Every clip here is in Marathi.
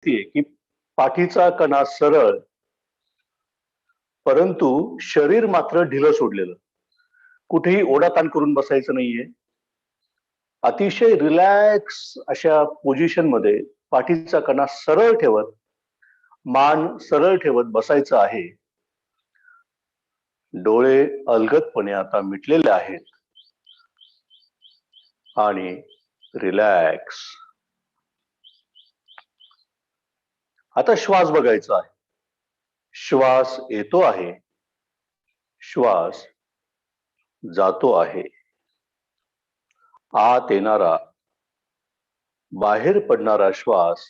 स्थिती आहे की पाठीचा कणा सरळ, परंतु शरीर मात्र ढिलं सोडलेलं. कुठेही ओढाताण करून बसायचं नाहीये. अतिशय रिलॅक्स अशा पोझिशन मध्ये पाठीचा कणा सरळ ठेवत, मान सरळ ठेवत बसायचं आहे. डोळे अलगदपणे आता मिटलेले आहेत आणि रिलॅक्स. आता श्वास बघायचा आहे. श्वास येतो आहे, श्वास जातो आहे. आत येणारा, बाहेर पडणारा श्वास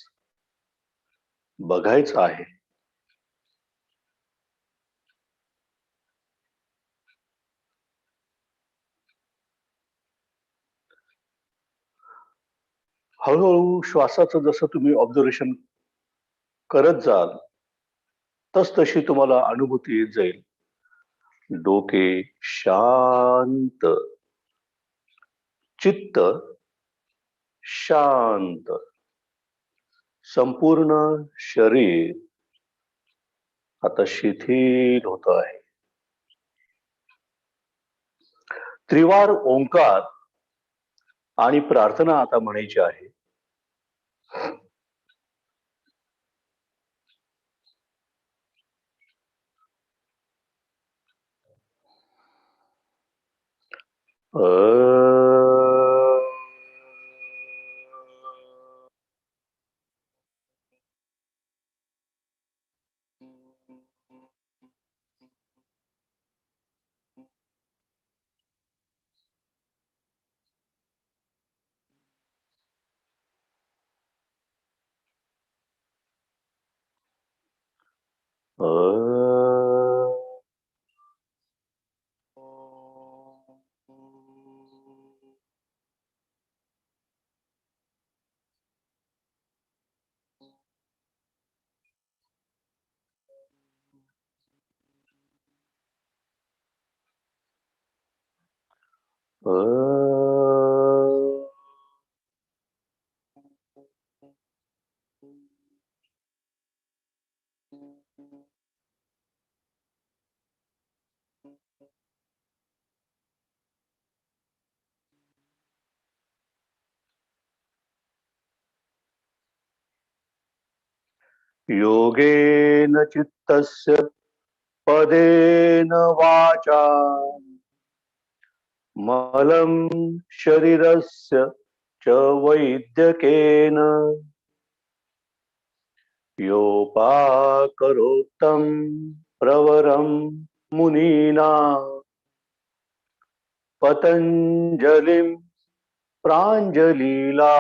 बघायचा आहे. हळूहळू श्वासाचं जसं तुम्ही ऑब्झर्वेशन करत जाल, तशी तुम्हाला अनुभूती येत जाईल. डोके शांत, चित्त शांत, संपूर्ण शरीर आता शिथिल होत आहे. त्रिवार ओंकार आणि प्रार्थना आता म्हणायची आहे. योगेन चित्तस्य पदेन वाचा मलं शरीरस्य च वैद्यकेन योपाकरोत्तं प्रवरं मुनीना पतंजलिं प्रांजलीला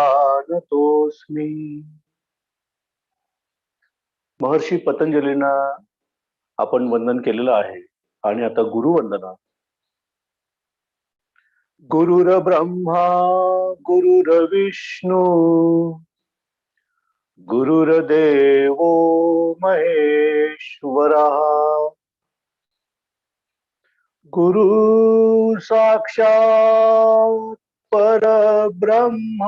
नतोस्मि. महर्षी पतंजलींना आपण वंदन केलेलं आहे. आणि आता गुरुवंदना. गुरुर ब्रह्मा गुरुर्विष्णू गुरुर्देवो महेश्वरा गुरु साक्षात परब्रह्म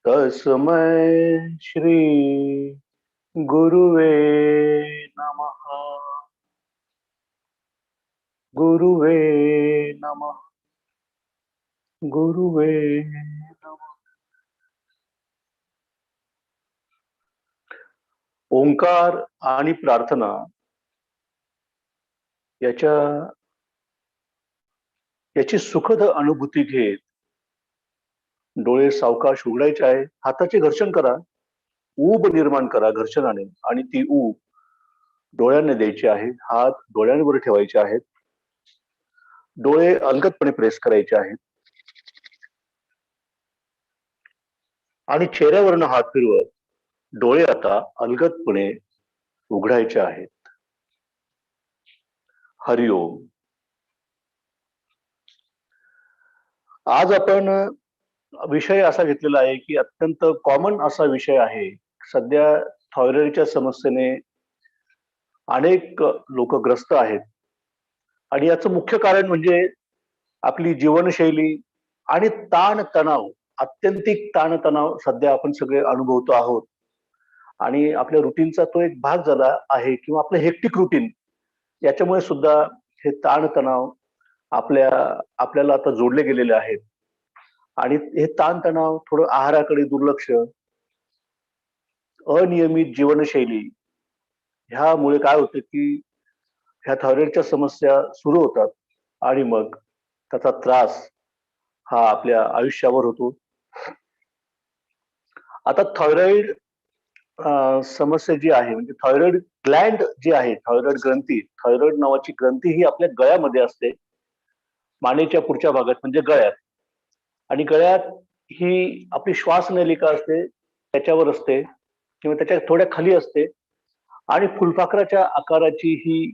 तस्मै श्री गुरुवे नमः. गुरुवे नमः. गुरुवे नमः. ओंकार आणि प्रार्थना याची सुखद अनुभूती घेत डोळे सावकाश उघडायचे आहे. हाताचे घर्षण करा, ऊब निर्माण करा घर्षणाने, आणि ती ऊब डोळ्यांना द्यायची आहे. हात डोळ्यांवर ठेवायचे आहेत. डोळे अलगदपणे प्रेस करायचे आहेत आणि चेहऱ्यावरनं हात फिरवत डोळे आता अलगदपणे उघडायचे आहेत. हरिओम. आज आपण विषय असा घेतलेला आहे की अत्यंत कॉमन असा विषय आहे. सध्या थायरॉइडच्या समस्येने अनेक लोक ग्रस्त आहेत आणि याचं मुख्य कारण म्हणजे आपली जीवनशैली आणि ताण तणाव आत्यंतिक ताणतणाव सध्या आपण सगळे अनुभवतो आहोत आणि आपल्या रुटीनचा तो एक भाग झाला आहे किंवा आपलं हेक्टिक रुटीन याच्यामुळे सुद्धा हे ताणतणाव आपल्या आपल्याला आता जोडले गेलेले आहेत आणि हे ताणतणाव थोडं आहाराकडे दुर्लक्ष, अनियमित जीवनशैली ह्यामुळे काय होतं की ह्या थायरॉइडच्या समस्या सुरू होतात आणि मग त्याचा त्रास हा आपल्या आयुष्यावर होतो. आता थायरॉइड समस्या जी आहे म्हणजे थायरॉइड ग्लँड जी आहे, थायरॉइड ग्रंथी, थायरॉइड नावाची ग्रंथी ही आपल्या गळ्यामध्ये असते, मानेच्या पुढच्या भागात म्हणजे गळ्यात. आणि गळ्यात ही आपली श्वासनलिका असते त्याच्यावर असते किंवा त्याच्या थोड्या खाली असते आणि फुलपाखराच्या आकाराची ही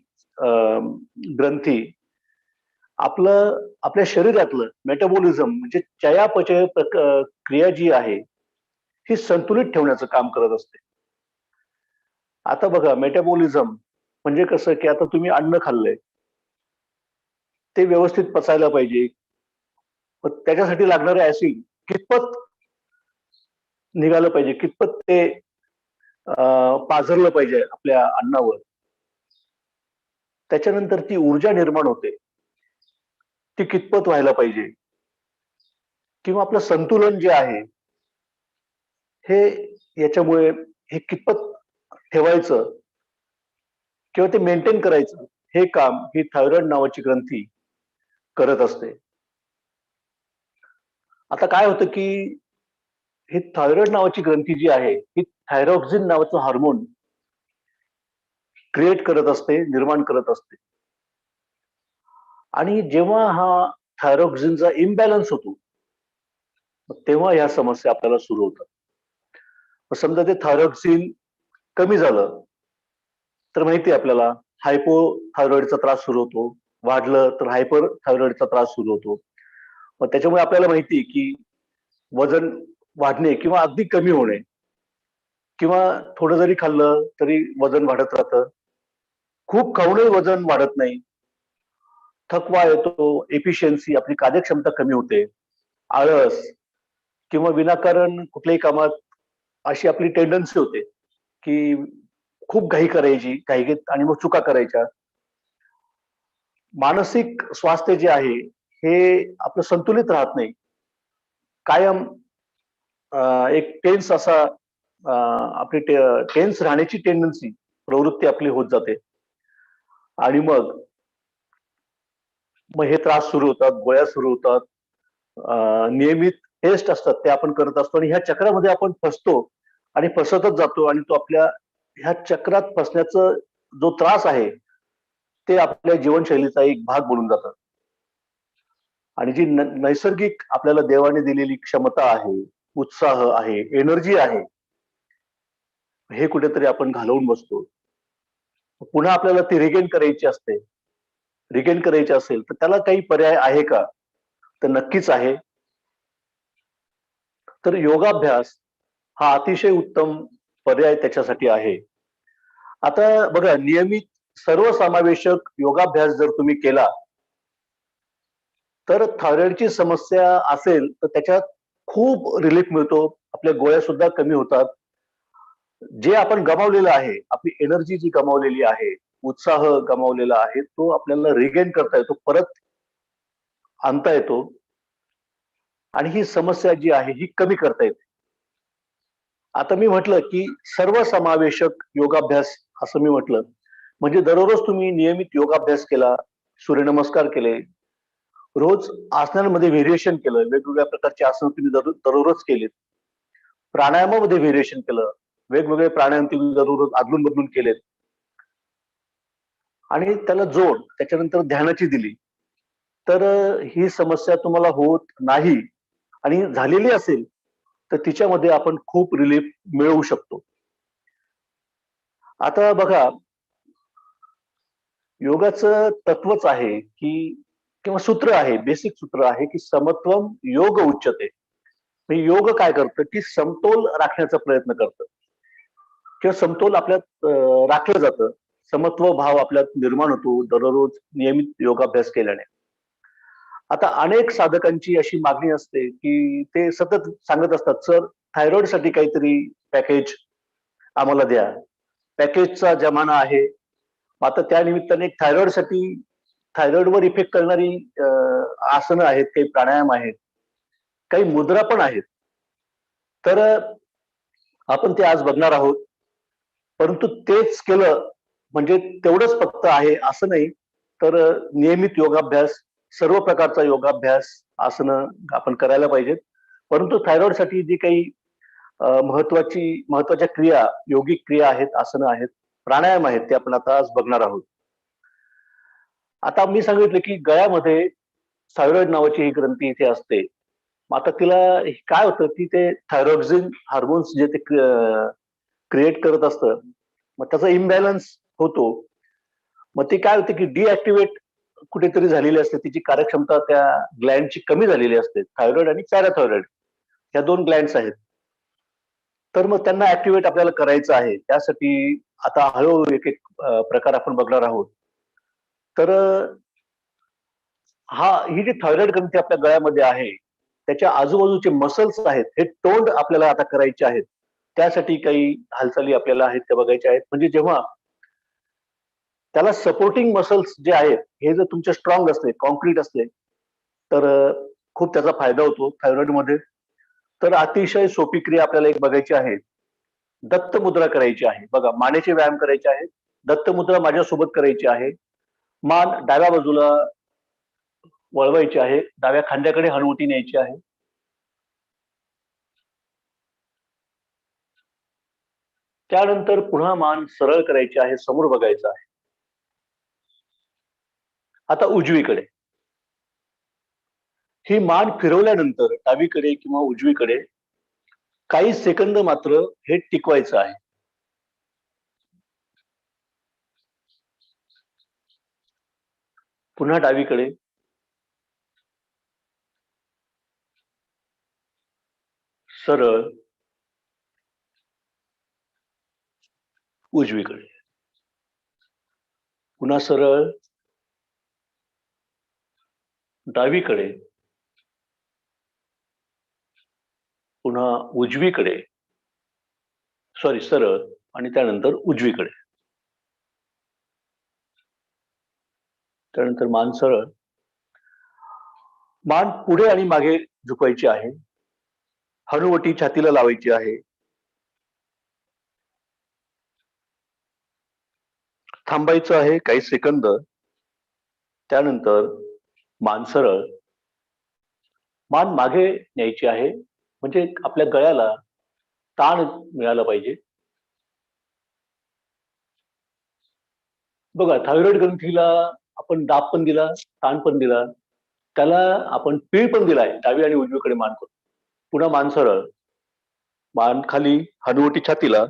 ग्रंथी आपलं आपल्या शरीरातलं मेटाबॉलिझम म्हणजे चयापचय क्रिया जी आहे ही संतुलित ठेवण्याचं काम करत असते. आता बघा मेटाबॉलिझम म्हणजे कसं की आता तुम्ही अन्न खाल्लंय ते व्यवस्थित पचायला पाहिजे. मग त्याच्यासाठी लागणारं ऍसिड कितपत निघालं पाहिजे, कितपत ते पाझरलं पाहिजे आपल्या अन्नावर. त्याच्यानंतर ती ऊर्जा निर्माण होते, ती कितपत व्हायला पाहिजे किंवा आपलं संतुलन जे आहे हे याच्यामुळे हे कितपत ठेवायचं किंवा ते मेंटेन करायचं हे काम ही थायरॉइड नावाची ग्रंथी करत असते. आता काय होतं की ही थायरॉइड नावाची ग्रंथी जी आहे ही थायरॉक्सिन नावाचं हार्मोन क्रिएट करत असते, निर्माण करत असते. आणि जेव्हा हा थायरॉक्सिनचा इम्बॅलन्स होतो तेव्हा ह्या समस्या आपल्याला सुरू होतात. समजा ते थायरॉक्सिन कमी झालं तर माहिती आहे आपल्याला हायपोथायरॉइडचा त्रास सुरू होतो, वाढलं तर हायपर थायरॉइडचा त्रास सुरू होतो. मग त्याच्यामुळे आपल्याला माहिती आहे की वजन वाढणे किंवा अगदी कमी होणे किंवा थोडं जरी खाल्लं तरी वजन वाढत राहतं. खूप खाऊनही वजन वाढत नाही. थकवा येतो, एफिशियन्सी आपली कार्यक्षमता कमी होते, आळस किंवा विनाकारण कुठल्याही कामात अशी आपली टेंडन्सी होते की खूप घाई करायची, घाईघाईत आणि मग चुका करायच्या. मानसिक स्वास्थ्य जे आहे हे आपलं संतुलित राहत नाही. कायम एक टेन्स असा आपली टेन्स राहण्याची टेंडन्सी प्रवृत्ती आपली होत जाते आणि मग मग हे त्रास सुरू होतात, गोळ्या सुरू होतात, नियमित टेस्ट असतात ते आपण करत असतो आणि ह्या चक्रामध्ये आपण फसतो आणि फसतच जातो आणि तो आपल्या ह्या चक्रात फसण्याचा जो त्रास आहे ते आपल्या जीवनशैलीचा एक भाग बनून जातात. आणि जी नैसर्गिक आपल्याला देवाने दिलेली क्षमता आहे, उत्साह आहे, एनर्जी आहे, हे कुठेतरी आपण घालवून बसतो. पुन्हा आपल्याला ती रिगेन करायची असते. रिगेन करायची असेल तर त्याला काही पर्याय आहे का? तर नक्कीच आहे. तर योगाभ्यास हा अतिशय उत्तम पर्याय त्याच्यासाठी आहे. आता बघा नियमित सर्वसमावेशक योगाभ्यास जर तुम्ही केला तर थायरॉइडची समस्या असेल तर त्याच्यात खूप रिलीफ मिळतो. आपल्या गोळ्या सुद्धा कमी होतात. जे आपण गमावलेलं आहे, आपली एनर्जी जी गमावलेली आहे, उत्साह गमावलेला आहे, तो आपल्याला रिगेन करता येतो, परत आणता येतो आणि ही समस्या जी आहे ही कमी करता येते. आता मी म्हटलं की सर्वसमावेशक योगाभ्यास असं मी म्हटलं. म्हणजे दररोज तुम्ही नियमित योगाभ्यास केला, सूर्यनमस्कार केले, रोज आसनांमध्ये व्हेरिएशन केलं, वेगवेगळ्या प्रकारचे आसन तुम्ही दररोज केलेत. प्राणायामामध्ये व्हेरिएशन केलं, वेगवेगळे प्राणायाम तुम्ही दररोज अदलून-बदलून केलेत आणि त्याला जोड त्याच्यानंतर ध्यानाची दिली, तर ही समस्या तुम्हाला होत नाही आणि झालेली असेल, तर तिच्यामध्ये आपण खूप रिलीफ मिळवू शकतो. आता बघा, योगाचं तत्वच आहे, की किंवा सूत्र आहे, बेसिक सूत्र आहे, की समत्वम योग उच्यते. म्हणजे योग काय करतं, की समतोल राखण्याचा प्रयत्न करतं किंवा समतोल आपल्यात राखलं जातं. समत्व भाव आपल्यात निर्माण होतो दररोज नियमित योगाभ्यास केल्याने. आता अनेक साधकांची अशी मागणी असते की ते सतत सांगत असतात, सर थायरॉइड साठी काहीतरी पॅकेज आम्हाला द्या. पॅकेजचा जमाना आहे. आता त्या निमित्ताने थायरॉइड साठी थायरॉइडवर इफेक्ट करणारी आसनं आहेत, काही प्राणायाम आहेत, काही मुद्रा पण आहेत. तर आपण ते आज बघणार आहोत. परंतु तेच केलं म्हणजे तेवढंच फक्त आहे असं नाही. तर नियमित योगाभ्यास, सर्व प्रकारचा योगाभ्यास, आसनं आपण करायला पाहिजेत. परंतु थायरॉइडसाठी जी काही महत्वाच्या क्रिया, योगिक क्रिया आहेत, आसनं आहेत, प्राणायाम आहेत, ते आपण आता आज बघणार आहोत. आता मी सांगितलं की गळ्यामध्ये थायरॉइड नावाची ही ग्रंथी इथे असते. मग आता तिला काय होतं की ते थायरॉक्सिन हार्मोन्स जे ते क्रिएट करत असतं, मग त्याचा इम्बॅलन्स होतो. मग ते काय होते की डिॲक्टिव्हेट कुठेतरी झालेली असते. तिची कार्यक्षमता त्या ग्लँडची कमी झालेली असते. थायरॉइड आणि पॅराथायरॉइड ह्या 2 ग्लँड्स आहेत. तर मग त्यांना ऍक्टिव्हेट आपल्याला करायचं आहे. त्यासाठी आता हळूहळू एक एक प्रकार आपण बघणार आहोत. तर ही जी थायरॉइड ग्रंथी आपल्या गळ्यामध्ये आहे, त्याच्या आजूबाजूचे मसल्स आहेत, हे टोन्ड आपल्याला आता करायचे आहेत. त्यासाठी काही हालचाली आपल्याला आहेत त्या बघायच्या आहेत. म्हणजे जेव्हा त्याला सपोर्टिंग मसल्स जे आहेत, हे जर तुमचे स्ट्रॉंग असले, कॉन्क्रीट असले, तर खूप त्याचा फायदा होतो थायरॉइडमध्ये. तर अतिशय सोपी क्रिया आपल्याला एक बघायची आहे. दत्त मुद्रा करायची आहे. बघा, मानेचे व्यायाम करायचे आहेत. दत्त मुद्रा माझ्यासोबत करायची आहे. मान डाव्या बाजूला वळवायची आहे. डाव्या खांद्याकडे हनुवटी न्यायची आहे. त्यानंतर पुन्हा मान सरळ करायची आहे, समोर बघायचं आहे. आता उजवीकडे. ही मान फिरवल्यानंतर डावीकडे किंवा उजवीकडे काही सेकंद मात्र हे टिकवायचं आहे. पुन्हा डावीकडे. सरळ. उजवीकडे. पुन्हा सरळ. डावीकडे. पुन्हा उजवीकडे. सॉरी, सरळ आणि त्यानंतर उजवीकडे. त्यानंतर मान सरळ. मान पुढे आणि मागे झुकवायची आहे. हनुवटी छातीला लावायची आहे. थांबायचं आहे काही सेकंद. त्यानंतर मान सरळ. मान मागे न्यायची आहे, म्हणजे आपल्या गळ्याला ताण मिळाला पाहिजे. बघा, थायरॉइड ग्रंथीला आपण दाब पण दिला, ताण पण दिला, त्याला आपण पीळ पण दिलाय, डावी आणि उजवीकडे मान करून. पुन्हा मान सरळ. मान खाली, हनुवटी छातीला.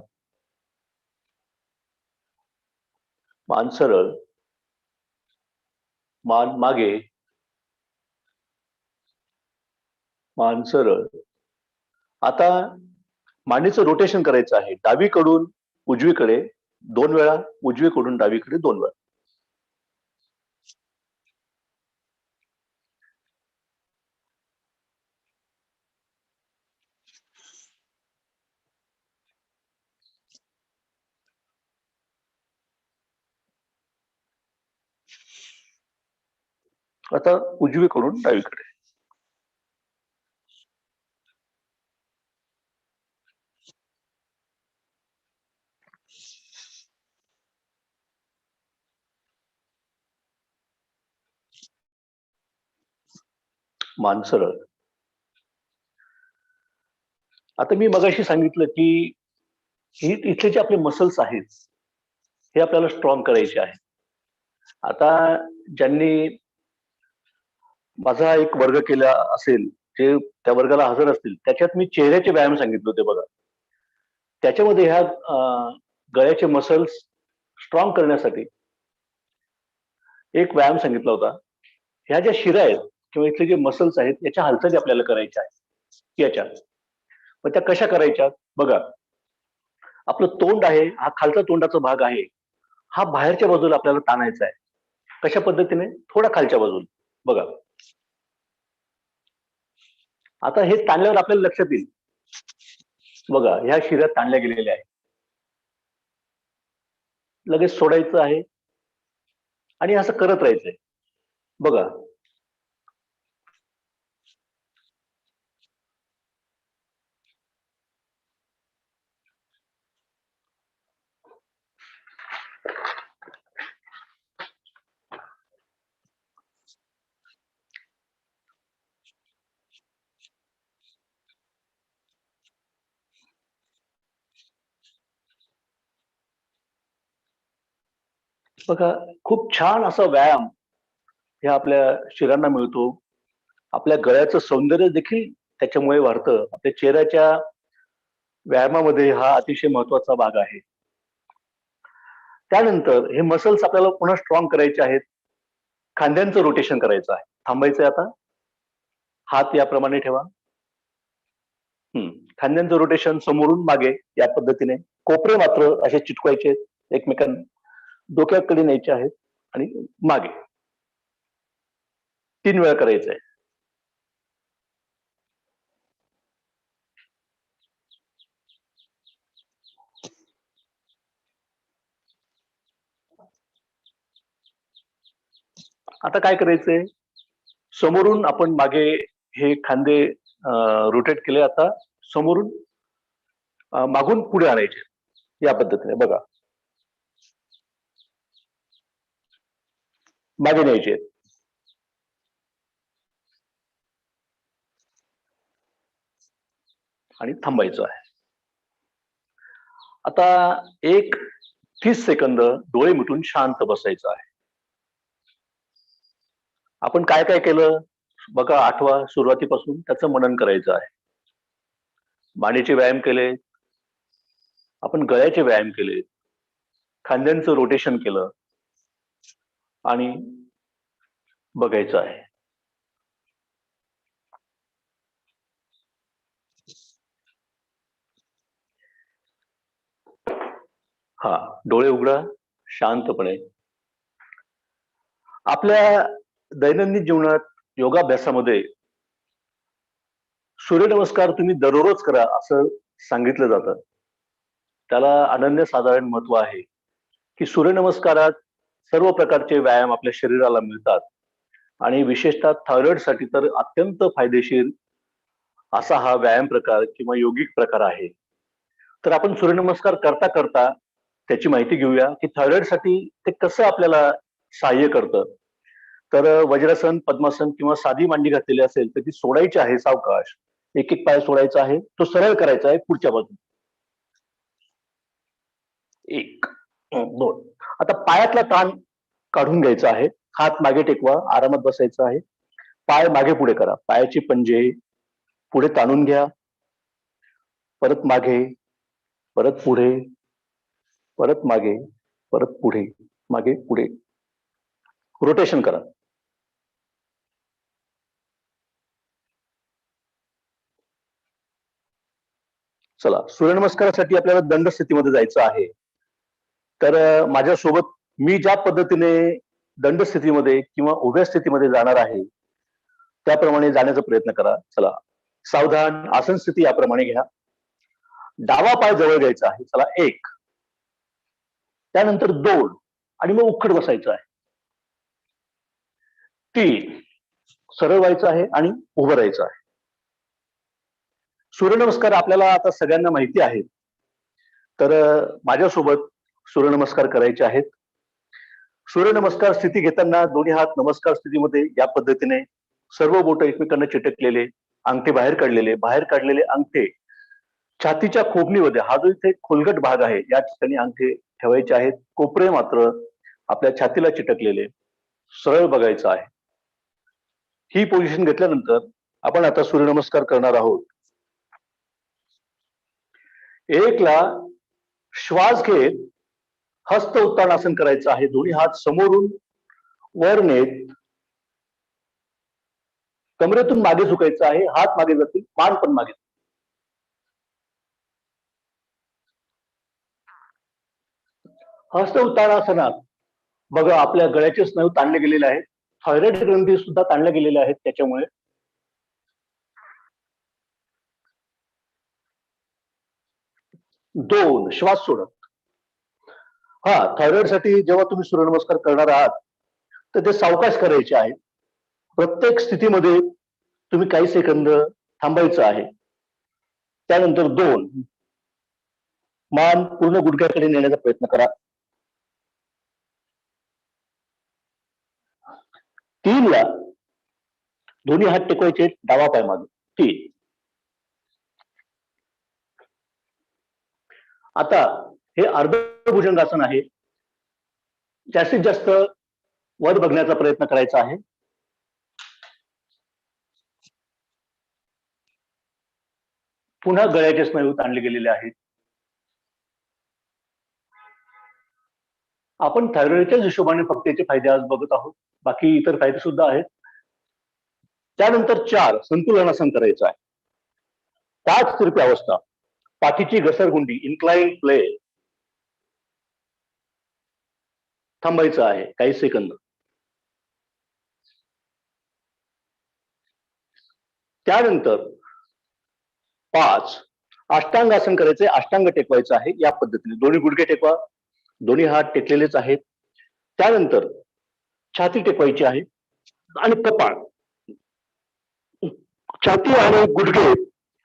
मान सरळ. मान मागे. मान सरळ. आता मानेचं रोटेशन करायचं आहे. डावीकडून उजवीकडे 2 वेळा, उजवीकडून डावीकडे 2 वेळा. आता उजवीकडून डावीकडे. मान सरळ. आता मी मगाशी सांगितलं की इथले जे आपले मसल्स आहेत, हे आपल्याला स्ट्रॉंग करायचे आहे. आता ज्यांनी माझा एक वर्ग केला असेल, जे त्या वर्गाला हजर असतील, त्याच्यात मी चेहऱ्याचे व्यायाम सांगितले होते बघा. त्याच्यामध्ये ह्या गळ्याचे मसल्स स्ट्रॉंग करण्यासाठी एक व्यायाम सांगितला होता. ह्या ज्या शिरा आहेत किंवा इथले जे मसल्स आहेत, याच्या हालचाली आपल्याला करायच्या आहेत याच्या. मग त्या कशा करायच्या बघा. आपलं तोंड आहे, हा खालचा तोंडाचा भाग आहे, हा बाहेरच्या बाजूला आपल्याला ताणायचा आहे. कशा पद्धतीने? थोडा खालच्या बाजूला. बघा, आता हे ताणल्यावर आपल्याला लक्षात येईल, बघा ह्या शिरा ताणल्या गेलेल्या आहेत, लगेच सोडायचं आहे आणि असं करत राहायचंय. बघा बघा खूप छान असा व्यायाम ह्या आपल्या शिरांना मिळतो. आपल्या गळ्याचं सौंदर्य देखील त्याच्यामुळे वाढतं. आपल्या चेहऱ्याच्या व्यायामामध्ये हा अतिशय महत्वाचा भाग आहे. त्यानंतर हे मसल्स आपल्याला पुन्हा स्ट्रॉंग करायचे आहेत. खांद्यांचं रोटेशन करायचं आहे. थांबायचंय आता. हात याप्रमाणे ठेवा. खांद्यांचं रोटेशन समोरून मागे या पद्धतीने. कोपरे मात्र असे चिटकवायचे एकमेकांना, डोक्याकडे न्यायचे आहेत आणि मागे 3 वेळा करायचंय. आता काय करायचंय, समोरून आपण मागे हे खांदे रोटेट केले. आता समोरून मागून पुढे आणायचे या पद्धतीने. बघा मागे न्यायचे आणि थांबायचं आहे. आता 30 सेकंद डोळे मिटून शांत बसायचं आहे. आपण काय काय केलं बघा, आठवा सुरुवातीपासून त्याचं मनन करायचं आहे. मानेचे व्यायाम केले, आपण गळ्याचे व्यायाम केले, खांद्यांचं रोटेशन केलं आणि बघायचं आहे. हा, डोळे उघडा शांतपणे. आपल्या दैनंदिन जीवनात योगाभ्यासामध्ये सूर्यनमस्कार तुम्ही दररोज करा असं सांगितलं जातं. त्याला अनन्यसाधारण महत्व आहे की सूर्यनमस्कारात सर्व प्रकारचे व्यायाम आपल्या शरीराला मिळतात आणि विशेषतः थायरॉइडसाठी तर अत्यंत फायदेशीर असा हा व्यायाम प्रकार किंवा योगिक प्रकार आहे. तर आपण सूर्यनमस्कार करता करता त्याची माहिती घेऊया की थायरॉइडसाठी ते कसं आपल्याला सहाय्य करतं. तर वज्रासन, पद्मासन किंवा साधी मांडी घातलेली असेल तर ती सोडायची आहे सावकाश. एक एक पाय सोडायचा आहे, तो सरळ करायचा आहे पुढच्या बाजूने. 1 2. आता पायातला ताण काढून घ्यायचा आहे. हात मागे टेकवा, आरामात बसायचं आहे. पाय मागे पुढे करा. पायाचे पंजे पुढे ताणून घ्या. परत मागे, परत पुढे, परत मागे, परत पुढे, मागे पुढे. रोटेशन करा. चला, सूर्यनमस्कारासाठी आपल्याला दंड स्थितीमध्ये जायचं आहे. तर माझ्यासोबत मी ज्या पद्धतीने दंड स्थितीमध्ये किंवा उभ्या स्थितीमध्ये जाणार आहे त्याप्रमाणे जाण्याचा प्रयत्न करा. चला, सावधान आसन स्थिती याप्रमाणे घ्या. डावा पाय जवळ घ्यायचा आहे. चला, 1, त्यानंतर 2 आणि मग उखड बसायचं आहे. 3, सरळ व्हायचं आहे आणि उभं राहायचं आहे. सूर्यनमस्कार आपल्याला आता सगळ्यांना माहिती आहे. तर माझ्यासोबत सूर्यनमस्कार करायचे आहेत. सूर्यनमस्कार स्थिती घेताना दोन्ही हात नमस्कार स्थितीमध्ये या पद्धतीने, सर्व बोट एकमेकांना चिटकलेले, अंगठे बाहेर काढलेले अंगठे छातीच्या खोबणीमध्ये, हा जो इथे खोलगट भाग आहे या ठिकाणी अंगठे ठेवायचे आहेत. कोपरे मात्र आपल्या छातीला चिटकलेले, सरळ बघायचं आहे. ही पोझिशन घेतल्यानंतर आपण आता सूर्यनमस्कार करणार आहोत. 1 ला श्वास घेत हस्त उत्तानासन करायचं आहे. दोन्ही हात समोरून वर नेत कमरेतून मागे झुकायचं आहे. हात मागे जातील, मान पण मागे. हस्त उत्तानासनात बघा आपल्या गळ्याचे स्नायू ताणले गेलेले आहेत. थायरॉइड ग्रंथी सुद्धा ताणल्या गेलेल्या आहेत त्याच्यामुळे. 2 श्वास सोडत. हा, थायरॉइड साठी जेव्हा तुम्ही सूर्यनमस्कार करणार आहात तर ते सावकाश करायचे आहे. प्रत्येक स्थितीमध्ये तुम्ही काही सेकंद थांबायचं आहे. त्यानंतर 2 मान पूर्ण गुडघ्याकडे नेण्याचा प्रयत्न करा. 3 ला दोन्ही हात टेकवायचे डावा पाय मागे. 3. आता हे अर्ध भुजंगासन आहे. जास्तीत जास्त वर बघण्याचा प्रयत्न करायचा आहे. पुन्हा गळ्याचे स्नायू ताणले गेलेले आहेत. आपण थायरॉइडच्याच हिशोबाने फक्त याचे फायदे आज बघत आहोत. बाकी इतर फायदे सुद्धा आहेत. त्यानंतर 4 संतुलनासन करायचं आहे. 5 तिरपी अवस्था, पाठीची घसरगुंडी इन्क्लाइन प्ले, थांबायचं आहे काही सेकंद. त्यानंतर 5 अष्टांगासन करायचे. अष्टांग टेकवायचं आहे या पद्धतीने. दोन्ही गुडघे टेकवा, दोन्ही हात टेकलेलेच आहेत. त्यानंतर छाती टेकवायची आहे आणि कपाळ, छाती आणि गुडघे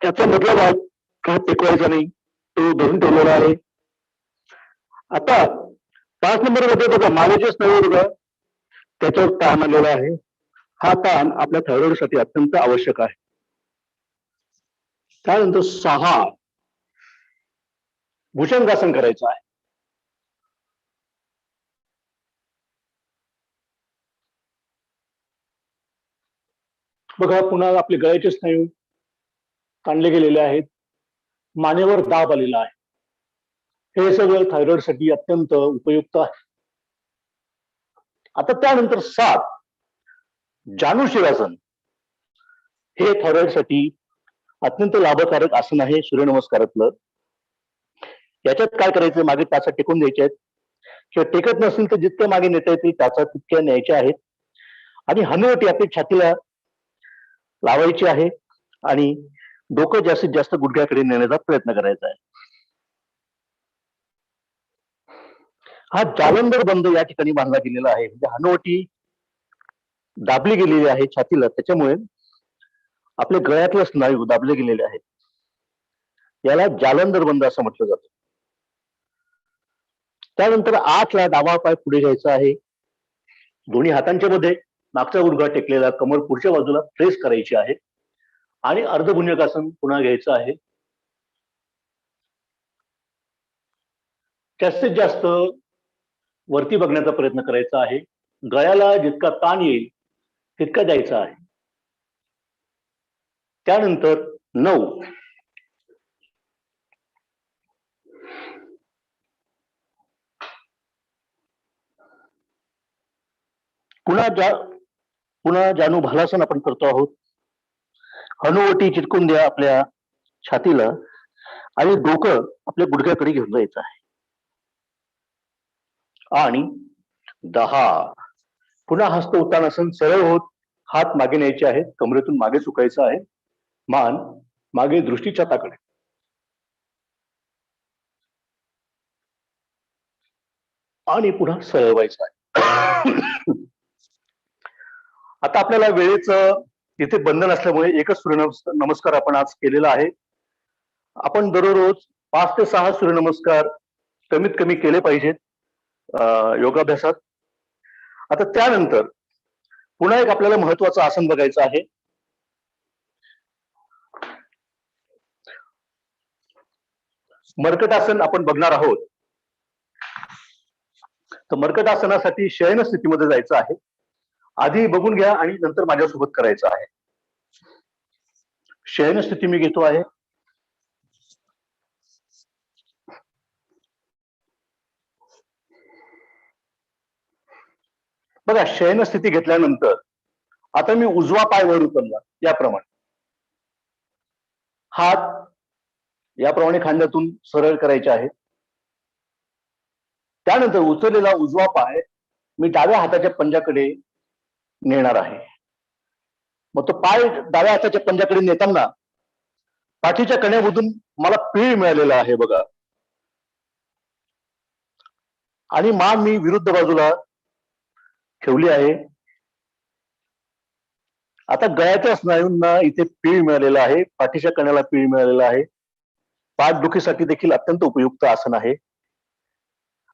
याचा मधला भाग का टेकवायचा नाही, तो धरून ठेवलेला आहे. आता 5 नंबर मध्ये बघा मानेचे स्नायू बघा, त्याच्यावर ताण आलेला आहे. हा ताण आपल्या थायरॉइड साठी अत्यंत आवश्यक आहे. त्यानंतर 6 भुजंगासन करायचं आहे. बघा पुन्हा आपले गळ्याचे स्नायू ताणले गेलेले आहेत. मानेवर दाब आलेला आहे. हे सगळं थायरॉइड साठी अत्यंत उपयुक्त आहे. आता त्यानंतर 7 जानुशिरासन. हे थायरॉइड साठी अत्यंत लाभकारक आसन आहे सूर्यनमस्कारातलं. याच्यात काय करायचं, मागे टाचा टेकून द्यायचे आहेत किंवा टेकत नसेल तर जितक्या मागे नेता येतील टाचा तितक्या न्यायच्या आहेत आणि हनुवटी आपली छातीला लावायची आहे आणि डोकं जास्तीत जास्त गुडघ्याकडे नेण्याचा प्रयत्न करायचा आहे. हा जालंधर बंद या ठिकाणी बांधला गेलेला आहे. म्हणजे हनुवटी दाबली गेलेली आहे छातीला, त्याच्यामुळे आपल्या गळ्यातले स्नायू दाबले गेलेले आहेत. याला जालंधर बंद असं म्हटलं जातं. त्यानंतर 8 ला डावा पाय पुढे घ्यायचा आहे. दोन्ही हातांच्या मध्ये मागचा गुडघा टेकलेला, कमर पुढच्या बाजूला प्रेस करायची आहे आणि अर्धभुजंगासन पुन्हा घ्यायचं आहे. जास्तीत जास्त वरती बघण्याचा प्रयत्न करायचा आहे. गळ्याला जितका ताण येईल तितका द्यायचा आहे. त्यानंतर 9 पुन्हा जानू भालासन आपण करतो आहोत. हनुवटी चिटकून द्या आपल्या छातीला आणि डोकं आपल्या गुडघ्याकडे घेऊन जायचं आहे. आणि 10 पुन्हा हस्त उत्तानासन सरळ होत हात मागे न्यायचे आहेत. कमरेतून मागे झुकायचं आहे. मान मागे दृष्टी छताकडे. आणि पुन्हा सरळ व्हायचं आहे. आता आपल्याला वेळेचं इथे बंधन असल्यामुळे एकच सूर्यनमस्कार आपण आज केलेला आहे. आपण दररोज 5 ते 6 सूर्यनमस्कार कमीत कमी केले पाहिजेत योगाभ्यासात. आता त्यानंतर पुन्हा एक आपल्याला महत्वाचं आसन बघायचं आहे. मर्कटासन आपण बघणार आहोत. तर मर्कटासनासाठी शयन स्थितीमध्ये जायचं आहे. आधी बघून घ्या आणि नंतर माझ्यासोबत करायचं आहे. शयन स्थिती मी घेतो आहे. बघा शयन स्थिती घेतल्यानंतर आता मी उजवा पाय वर उचलला याप्रमाणे. हात याप्रमाणे खांद्यातून सरळ करायचे आहेत. त्यानंतर उचललेला उजवा पाय मी डाव्या हाताच्या पंजाकडे नेणार आहे. मग तो पाय डाव्या हाताच्या पंजाकडे नेताना पाठीच्या कण्यामधून मला पीळ मिळालेला आहे बघा. आणि मान मी विरुद्ध बाजूला ठेवली आहे. आता गळ्याच्या स्नायूंना इथे पीळ मिळालेला आहे, पाठीच्या कण्याला पीळ मिळालेला आहे. पाठदुखीसाठी देखील अत्यंत उपयुक्त आसन आहे.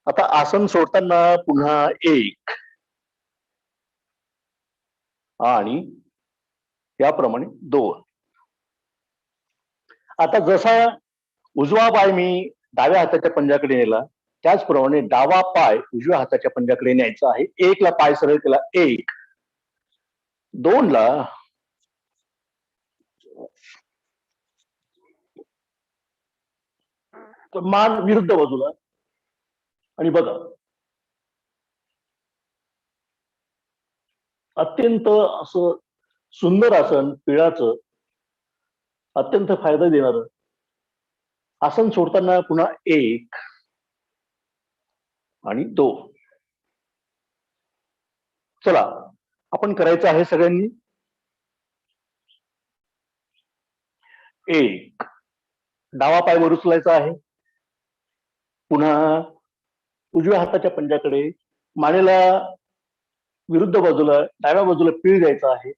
आता आसन सोडताना पुन्हा 1 आणि याप्रमाणे 2. आता जसा उजवा पाय मी डाव्या हाताच्या पंजाकडे नेला, त्याचप्रमाणे डावा पाय उजव्या हाताच्या पंजाकडे न्यायचा आहे. 1 ला पाय सरळ केला, 1. 2 ला मान विरुद्ध बाजूला आणि बघा, अत्यंत असं सुंदर आसन, पिळाचं, अत्यंत फायदा देणारं आसन सोडताना पुन्हा 1 आणि 2. चला आपण करायचं आहे सगळ्यांनी. 1 डावा पाय वर उचलायचा आहे, पुन्हा उजव्या हाताच्या पंजाकडे मानेला विरुद्ध बाजूला डाव्या बाजूला पीळ द्यायचा आहे.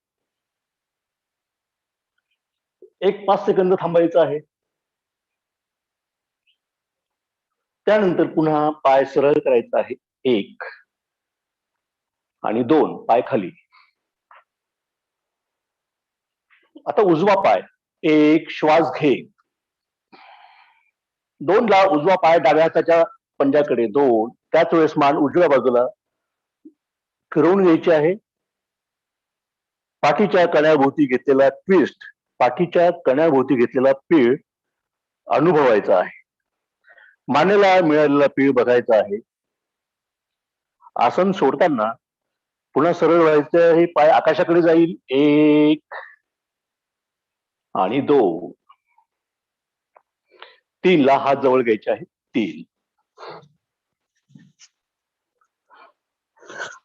5 सेकंद थांबायचं आहे. त्यानंतर पुन्हा पाय सरळ करायचा आहे. 1 आणि 2 पाय खाली. आता उजवा पाय 1 श्वास घे. 2 ला उजवा पाय डाव्या हाताच्या पंजाकडे 2. त्याच वेळेस मान उजव्या बाजूला फिरवून घ्यायची आहे. पाठीच्या कण्याभोवती घेतलेला ट्विस्ट, पाठीच्या कण्याभोवती घेतलेला पीळ अनुभवायचा आहे. मानेला मिळालेला पीळ बघायचा आहे. आसन सोडताना पुन्हा सरळ व्हायचं, हे पाय आकाशाकडे जाईल. 1 आणि 2. 3 ला हात जवळ घ्यायचे आहे. 3.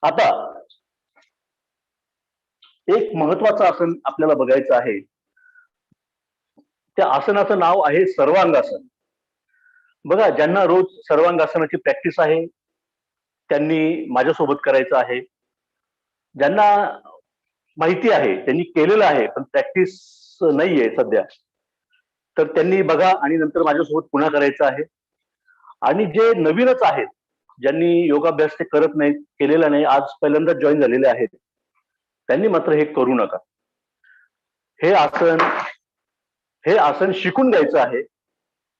आता एक महत्वाचं आसन आपल्याला बघायचं आहे. त्या आसनाचं नाव आहे सर्वांगासन. बघा, ज्यांना रोज सर्वांगासनाची प्रॅक्टिस आहे त्यांनी माझ्यासोबत करायचं आहे. ज्यांना माहिती आहे, त्यांनी केलेलं आहे पण प्रॅक्टिस नाहीये सध्या, तर त्यांनी बघा आणि नंतर माझ्यासोबत पुन्हा करायचं आहे. आणि जे नवीनच आहेत, ज्यांनी योगाभ्यास ते करत नाहीत, केलेला नाही, आज पहिल्यांदा जॉईन झालेले आहेत, त्यांनी मात्र हे करू नका. हे आसन शिकून घ्यायचं आहे,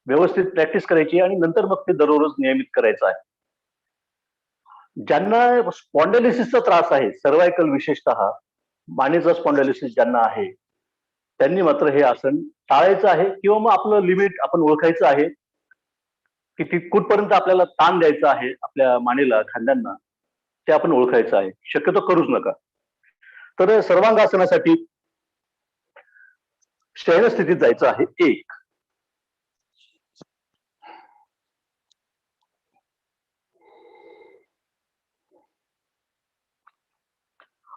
व्यवस्थित प्रॅक्टिस करायची आणि नंतर मग ते दररोज नियमित करायचं आहे. ज्यांना स्पॉन्डायलिसिसचा त्रास आहे, सर्वायकल विशेषतः मानेचा स्पॉन्डायलिसिस ज्यांना आहे, त्यांनी मात्र हे आसन टाळायचं आहे किंवा मग आपलं लिमिट आपण ओळखायचं आहे की कुठपर्यंत आपल्याला ताण द्यायचा आहे आपल्या मानेला, खांद्यांना, ते आपण ओळखायचं आहे. शक्यतो करूच नका. तर सर्वांगासनासाठी शयन स्थितीत जायचं आहे. 1.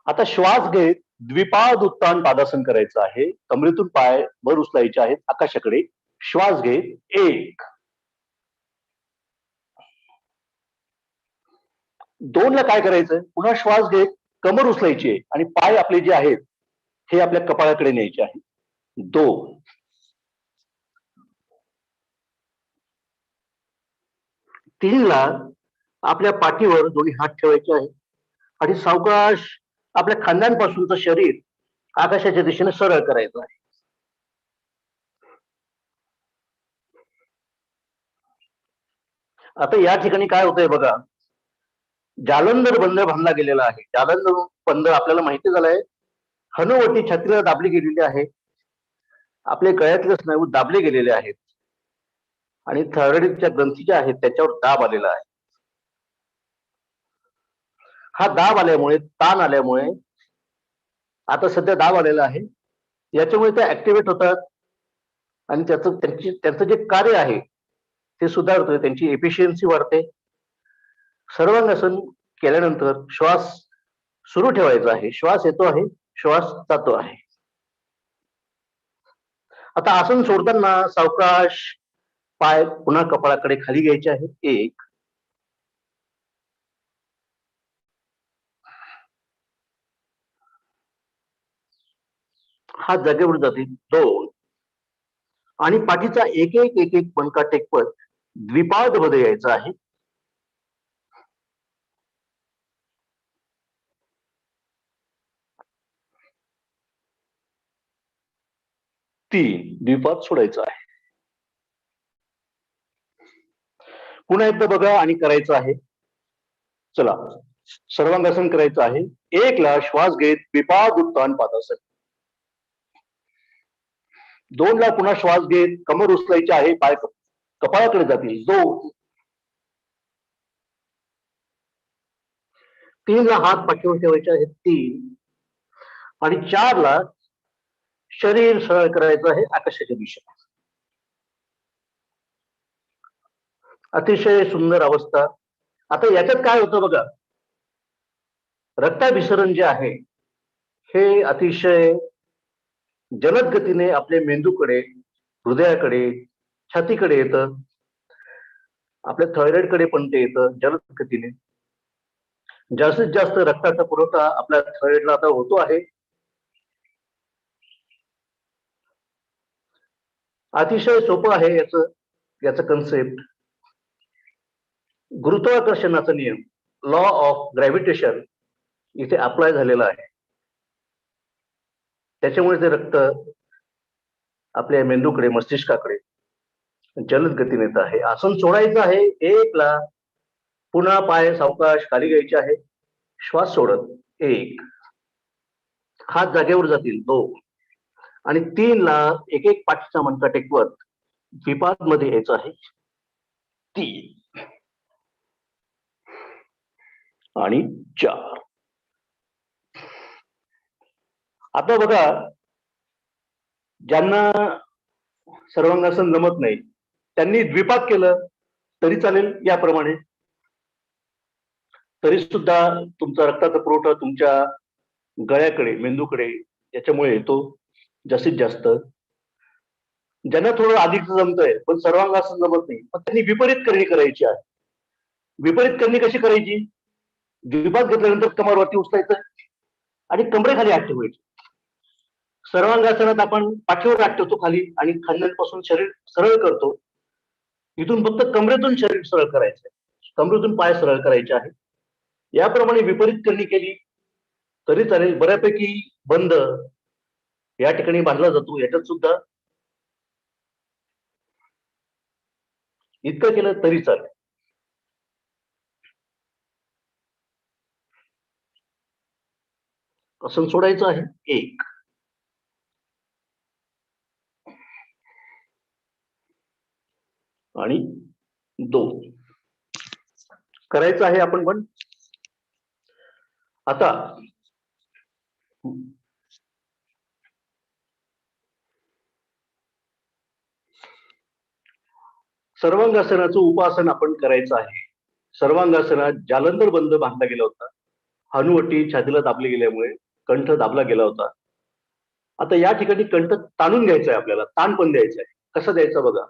आता श्वास घेत द्विपाद उत्तान पादासन करायचं आहे. कमरेतून पाय वर उचलायचे आहेत आकाशाकडे. श्वास घेत 1. 2 ला काय करायचं, पुन्हा श्वास घेत कमर उचलायची आहे आणि पाय आपले जे आहेत हे आपल्या कपाळाकडे न्यायचे आहे. 2. 3 ला आपल्या पाठीवर दोन्ही हात ठेवायचे आहे आणि सावकाश आपल्या खांद्यांपासूनचं शरीर आकाशाच्या दिशेने सरळ करायचं आहे. आता या ठिकाणी काय होतंय बघा, जालंधर बंद बांधला गेलेला आहे. जालंधर बंद आपल्याला माहिती झालंय, हनुवटी छातीला दाबली गेलेली आहे, आपले गळ्यातले स्नायू दाबले गेलेले आहेत आणि थायरॉइडच्या ग्रंथी ज्या आहेत त्याच्यावर दाब आलेला आहे. हा दाब आल्यामुळे, ताण आल्यामुळे, आता सध्या दाब आलेला आहे, याच्यामुळे ते ऍक्टिव्हेट होतात आणि त्यांचं जे कार्य आहे ते सुधारतं, त्यांची एफिशियन्सी वाढते. सर्वांगासन केल्यानंतर श्वास सुरू ठेवायचा आहे. श्वास येतो आहे, श्वास जातो आहे. आता आसन सोडताना सावकाश पाय पुन्हा कपाळाकडे खाली घ्यायचे आहे. 1 हात जागेवर जातील 2 आणि पाठीचा एक एक एक एक मणका टेकवत द्विपाद मध्ये यायचा आहे. 3 द्विपाद सोडायचा आहे. पुन्हा एकदा बघा आणि करायचं आहे. चला, सर्वांगासन करायचं आहे. 1 ला श्वास घेत द्विपाद उत्तान पादासन. 2 ला पुन्हा श्वास घेत कमर उचलायची आहे, पाय कपाळाकडे जातील 2. 3 ला हात पाठीवर ठेवायचे आहेत 3 आणि 4 ला शरीर सरळ करायचं आहे आकाशाच्या दिशेने. अतिशय सुंदर अवस्था. आता याच्यात काय होतं बघा, रक्ताभिसरण जे आहे हे अतिशय जलद गतीने आपल्या मेंदूकडे, हृदयाकडे, छातीकडे येतं, आपल्या थायरॉइडकडे पण ते येतं जलद गतीने. जास्तीत जास्त रक्ताचा पुरवठा आपल्या थायरॉइडला आता होतो आहे. अतिशय सोपं आहे याचं कन्सेप्ट. गुरुत्वाकर्षणाचा नियम, लॉ ऑफ ग्रॅव्हिटेशन इथे अप्लाय झालेला आहे. त्याच्यामुळे ते रक्त आपल्या मेंदूकडे, मस्तिष्काकडे जलद गतीने येत आहे. आसन सोडायचं आहे 1 ला. पुन्हा पाय सावकाश खाली घ्यायचे आहे, श्वास सोडत 1. हात जागेवर जातील 2 आणि 3 ला एक एक पाठीचा मणका टेकवत द्विपाद मध्ये यायचं आहे 3 आणि 4. आता बघा, ज्यांना सर्वांगासन जमत नाही त्यांनी द्विपाद केलं तरी चालेल. याप्रमाणे तरी सुद्धा तुमचा रक्ताचा पुरवठा तुमच्या गळ्याकडे, मेंदूकडे याच्यामुळे येतो जास्तीत जास्त. ज्यांना थोडं अधिक जमतंय पण सर्वांगासन जमत नाही, पण त्यांनी विपरीत करणी करायची आहे. विपरीत करणी कशी करायची? द्विपाद घेतल्यानंतर कमर वरती उचलायचं आणि कमरेखाली हात ठेवायचे. सर्वांगासनात आपण पाठीवर हात ठेवतो खाली आणि खांद्यांपासून शरीर सरळ करतो. इथून फक्त कमरेतून शरीर सरळ करायचंय, कमरेतून पाय सरळ करायचे आहे. याप्रमाणे विपरीत करणी केली तरी चालेल. बऱ्यापैकी बंद या ठिकाणी बांधला जातो. याच्यात सुद्धा इतकं केलं तरी चालेल. आसन सोडायचं आहे 1 आणि 2 करायचं आहे आपण पण. आता सर्वांगासनाचं उपासन आपण करायचं आहे. सर्वांगासनात जालंधर बंद बांधला गेला होता. हनुवटी छातीला दाबली गेल्यामुळे कंठ दाबला गेला होता. आता या ठिकाणी कंठ ताणून घ्यायचा आहे आपल्याला, ताण पण द्यायचा आहे. कसं द्यायचं बघा.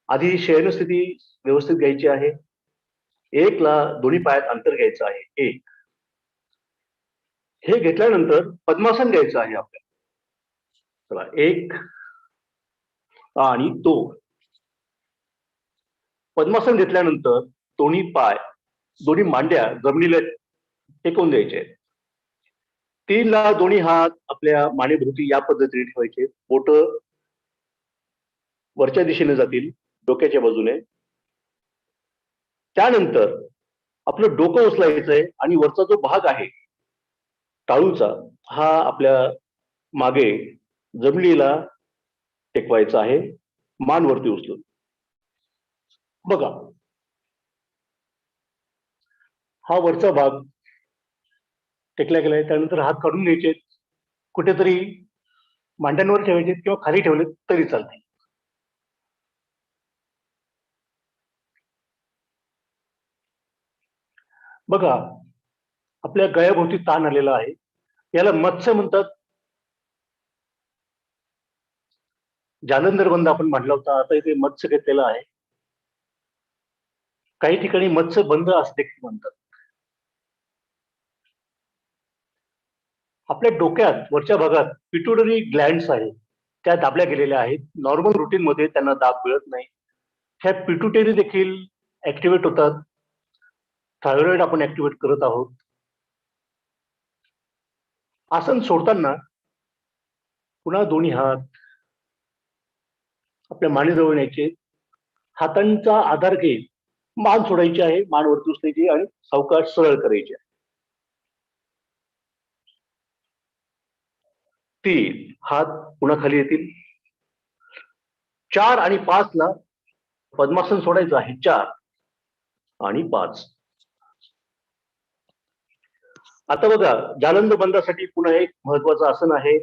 आधी शयनस्थिती व्यवस्थित घ्यायची आहे. 1 ला दोन्ही पायात अंतर घ्यायचं आहे 1. हे घेतल्यानंतर पद्मासन घ्यायचं आहे आपल्याला. चला 1 आणि 2. पद्मासन घेतल्यानंतर दोन्ही पाय, दोन्ही मांड्या जमिनीला टेकवून द्यायचे. 3 ला दोन्ही हात आपल्या मानेभोवती या पद्धतीने ठेवायचे. बोट वरच्या दिशेने जातील, डोक्याच्या बाजूने. त्यानंतर आपलं डोकं उचलायचंय आणि वरचा जो भाग आहे टाळूचा, हा आपल्या मागे जमिनीला टेकवायचा आहे, मान वरती उचलून. बघा, हा वरचा भाग टेकला गेलाय. त्यानंतर हात काढून घ्यायचे, कुठेतरी मांड्यांवर ठेवायचे किंवा खाली ठेवले तरी चालते. बघा, आपल्या गळ्याभोवती ताण आलेला आहे, याला मत्स्य म्हणतात. जालंधर बंद आपण म्हटला होता, आता इथे मत्स्य घेतलेला आहे. काही ठिकाणी मत्स्य बंद असते म्हणतात. आपल्या डोक्यात वरच्या भागात पिट्युटरी ग्लँड्स आहेत, त्या दाबल्या गेलेल्या आहेत. नॉर्मल रुटीन मध्ये त्यांना दाब मिळत नाही. ह्या पिट्युटरी देखील ऍक्टिव्हेट होतात. थायरॉइड आपण ऍक्टिव्हेट करत आहोत. आसन सोडताना पुन्हा दोन्ही हात आपल्या मानेजवळ न्यायचे. हातांचा आधार घेत मान सोडायची आहे, मान वरती उचलायची आणि सावकाश सरळ करायची आहे. 3 हात पुन्हा खाली येतील. 4 आणि 5 ला पद्मासन सोडायचं आहे. 4 आणि 5. आता बघा, जालंद बंदासाठी पुन्हा एक महत्वाचं आसन आहे,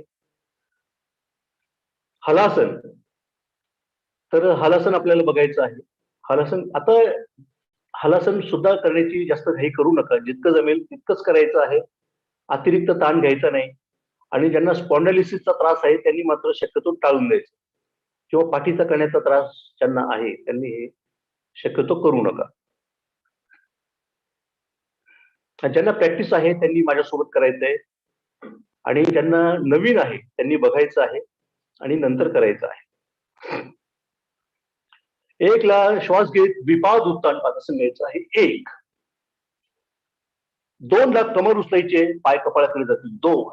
हलासन. तर हलासन आपल्याला बघायचं आहे. हलासन सुद्धा करण्याची जास्त घाई करू नका. जितकं जमेल तितकंच करायचं आहे. अतिरिक्त ताण घ्यायचा नाही. आणि ज्यांना स्पॉन्डायलिसिसचा त्रास आहे त्यांनी मात्र शक्यतो टाळून द्यायचं, किंवा पाठीचा कण्याचा त्रास ज्यांना आहे त्यांनी हे शक्यतो करू नका. ज्यांना प्रॅक्टिस आहे त्यांनी माझ्यासोबत करायचंय, आणि ज्यांना नवीन आहे त्यांनी बघायचं आहे आणि नंतर करायचं आहे. 1 ला श्वास घेत द्विपाद उत्तान पादासन घ्यायचं आहे. 1. 2 ला कमर उचलायचे, पाय कपाळाकडे जातील. 2.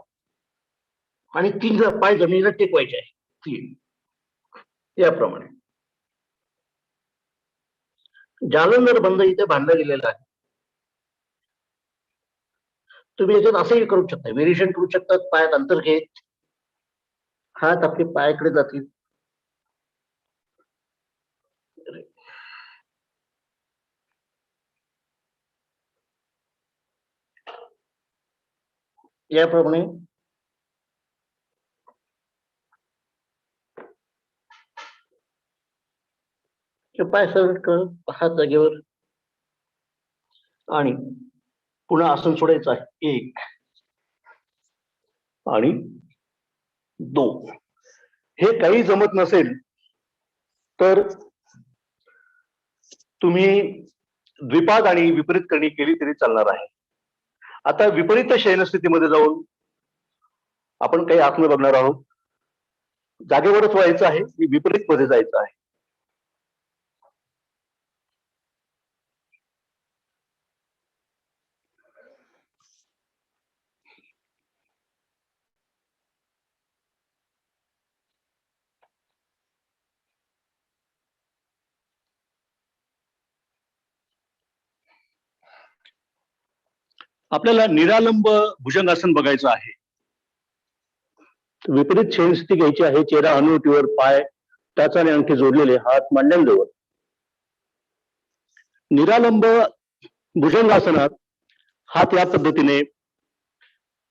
आणि 3 ला पाय जमिनीला टेकवायचे आहे. 3. याप्रमाणे. जालंधर बंद इथे बांधला गेलेला आहे. तुम्ही याच्यात असंही करू शकता, व्हेरिएशन करू शकतात. पायात अंतर घेत हात आपले पायाकडे जातील. याप्रमाणे पाय सरळ करत हात जागेवर, आणि पुन्हा आसन सोडायचं आहे. 1 आणि 2. हे काही जमत नसेल तर तुम्ही द्विपाद आणि विपरीत करणी केली तरी चालणार आहे. आता विपरीत शयनस्थितीमध्ये जाऊन आपण काही आसनं बघणार आहोत. जागेवरच व्हायचं आहे, विपरीत मध्ये जायचं आहे. आपल्याला निरालंब भुजंगासन बघायचं आहे. विपरीत शयनस्थिती घ्यायची आहे. चेहरा हनुवटीवर, पाय टाचाने अंगठी जोडलेले, हात मांड्यांजवळ. निरालंब भुजंगासनात हात या पद्धतीने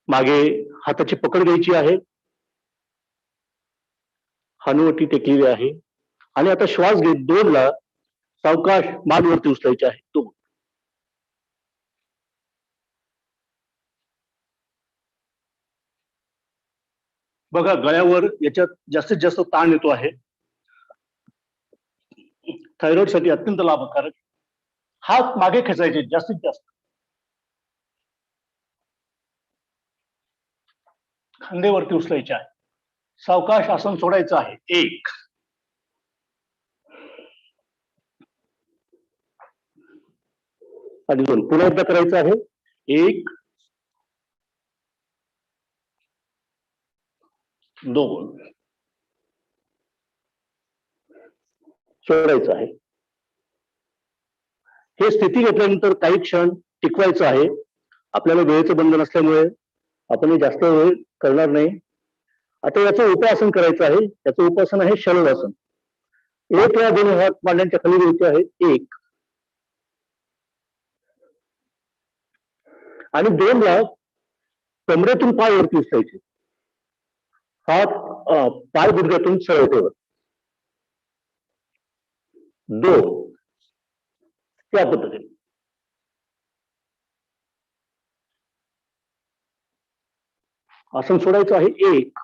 मागे हाताची पकड घ्यायची आहे, हनुवटी टेकलेली आहे, आणि आता श्वास घेत 2 ला सावकाश मानवरती उचलायचे आहे. 2. बघा, गळ्यावर याच्यात जास्तीत जास्त ताण येतो आहे. थायरॉइड साठी अत्यंत लाभकारक. हात मागे खेचायचे जास्तीत जास्त. खांदेवरती उचलायचे आहे. सावकाश आसन सोडायचं आहे. 1 आणि 2. पुन्हा एकदा करायचं आहे. 1 2. सोडायचं आहे. हे स्थिती घेतल्यानंतर काही क्षण टिकवायचं आहे. आपल्याला वेळेचं बंधन असल्यामुळे आपण जास्त वेळ करणार नाही. आता याचं उपासन करायचं आहे. याचं उपासन आहे शलभासन. 1 ला 2 हात मांड्यांच्या खाली घ्यायचे आहेत. 1 आणि 2 ला कमरेतून पाय वरती उचलायचे, हात पाय गुडघ्यातून सरळ ठेवत. 2 त्या पद्धतीने. आसन सोडायचं आहे. 1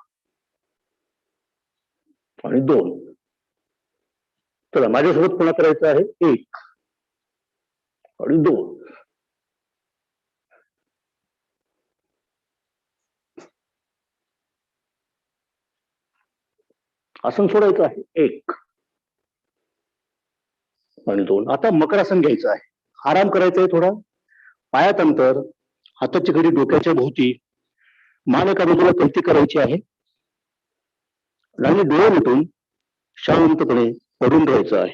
आणि 2. चला, माझ्यासोबत पुन्हा करायचं आहे. 1 आणि 2. आसन सोडायचं आहे 1 आणि 2. आता मकरासन घ्यायचं आहे. आराम करायचा आहे थोडा. पायात अंतर, हाताची घडी डोक्याच्या भोवती, मान एका बाजूला कलती करायची आहे आणि डोळे मिटून शांतपणे पडून राहायचं आहे.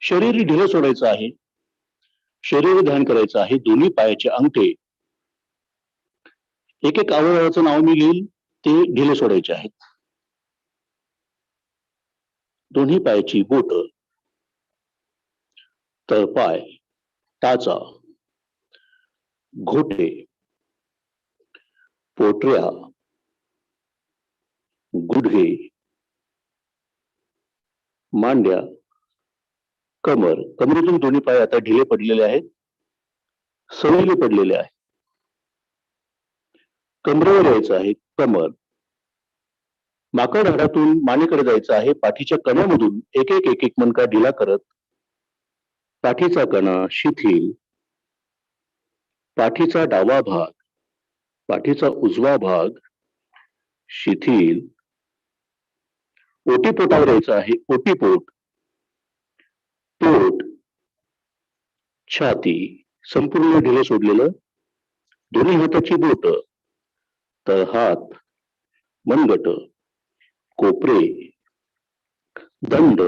शरीर ढिलं सोडायचं आहे. शरीर ध्यान करायचं आहे. दोन्ही पायाचे अंगठे, एक एक अवयवाचं नाव मी घेईल, ते ढिले सोडायचे आहेत. दोन्ही पायाची बोट, तळपाय, टाचा, घोटे, पोटऱ्या, गुडघे, मांड्या, कमर. कमरेतून दोन्ही पाय आता ढिले पडलेले आहेत, सवयीने पडलेले आहेत. कमरेवर यायचं आहे. कमर, माकड हाडातून मानेकडे जायचं आहे. पाठीच्या कणामधून एक एक मणका ढिला करत पाठीचा कणा शिथिल, पाठीचा डावा भाग, पाठीचा उजवा भाग शिथिल. ओटीपोटावर यायचं आहे. ओटीपोट, पोट, छाती संपूर्ण ढिले सोडलेलं. दोन्ही हाताची बोट, तळहात, मनगट, कोपरे, दंड,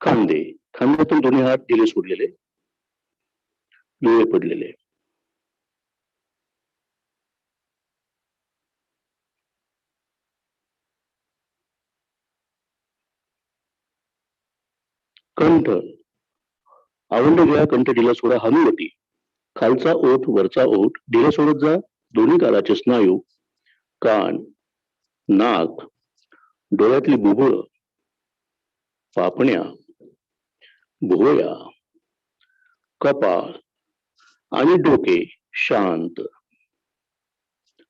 खांदे. खांद्यातून दोन्ही हात ढिले सोडलेले, डोळे पडलेले. कंठ, आवंड घ्या, कंठ ढिला सोडा. हनुवटी, खालचा ओठ वरचा ओठ ढिला सोडत जा. दोन्ही गालाचे स्नायू, कान, नाक, डोळ्यातली बुबुळ, पापण्या, भोया, कपाळ आणि डोके शांत.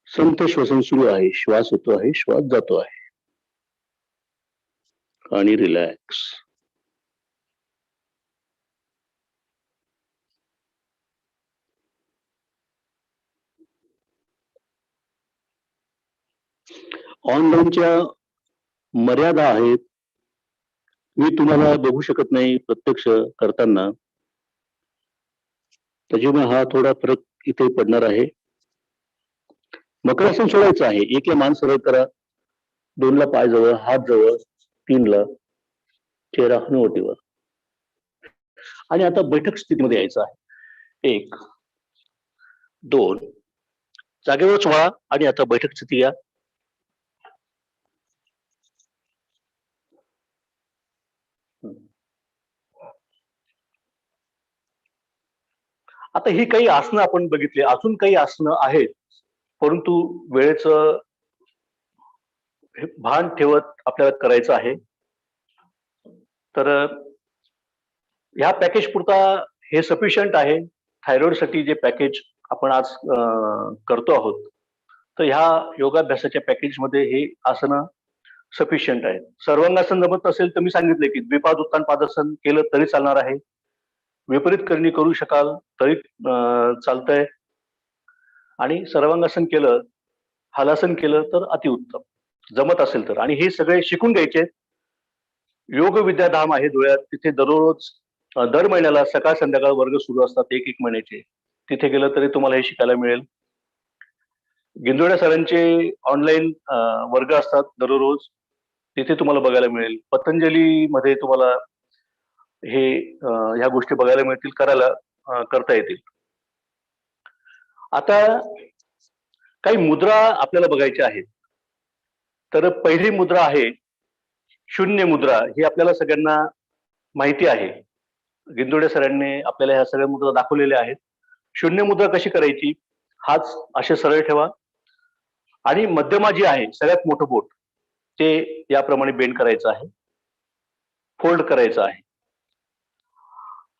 संत श्वसन सुरू आहे. श्वास येतो आहे, श्वास जातो आहे आणि रिलॅक्स. ऑनलाईनच्या मर्यादा आहेत. मी तुम्हाला बघू शकत नाही प्रत्यक्ष करताना, त्याच्यामुळे हा थोडा फरक इथे पडणार आहे. मकरासन सोडायचं आहे. 1 ला मान सरळ करा, 2 ला पाय जवळ, हात जवळ, 3 ला चेहरा हनुवटीवर. आणि आता बैठक स्थितीमध्ये यायचं आहे. 1 2 जागेवरच वळा आणि आता बैठक स्थिती या. आता ही काही आसनं आपण बघितली. अजून काही आसनं आहेत, परंतु वेळेचं भान ठेवत आपल्याला करायचं आहे. तर ह्या पॅकेज पुरता हे सफिशियंट आहे. थायरॉइड साठी जे पॅकेज आपण आज करतो आहोत, तर ह्या योगाभ्यासाच्या पॅकेजमध्ये हे आसनं सफिशियंट आहेत. सर्वांगासन जमत असेल तर मी सांगितले की द्विपाद उत्तान पादासन केलं तरी चालणार आहे. विपरीत करणी करू शकाल तरी चालतंय. आणि सर्वांगासन केलं, हलासन केलं तर अतिउत्तम, जमत असेल तर. आणि हे सगळे शिकून घ्यायचे. योग विद्याधाम आहे धुळ्यात, तिथे दररोज दर महिन्याला सकाळ संध्याकाळ वर्ग सुरू असतात 1 महिन्याचे. तिथे गेलं तरी तुम्हाला हे शिकायला मिळेल. गिंजोड्या सरांचे ऑनलाईन वर्ग असतात दररोज, तिथे तुम्हाला बघायला मिळेल. पतंजली मध्ये तुम्हाला हे ह्या गोष्टी बघायला मिळतील, करता येतील. आता काही मुद्रा आपल्याला बघायच्या आहेत. तर पहिली मुद्रा आहे शून्य मुद्रा. ही आपल्याला सगळ्यांना माहिती आहे. गिंदोडे सरांनी आपल्याला ह्या सगळ्या मुद्रा दाखवलेल्या आहेत. शून्य मुद्रा कशी करायची? हात असे सरळ ठेवा आणि मध्यमा जी आहे, सगळ्यात मोठं बोट, ते याप्रमाणे बेंड करायचं आहे, फोल्ड करायचं आहे.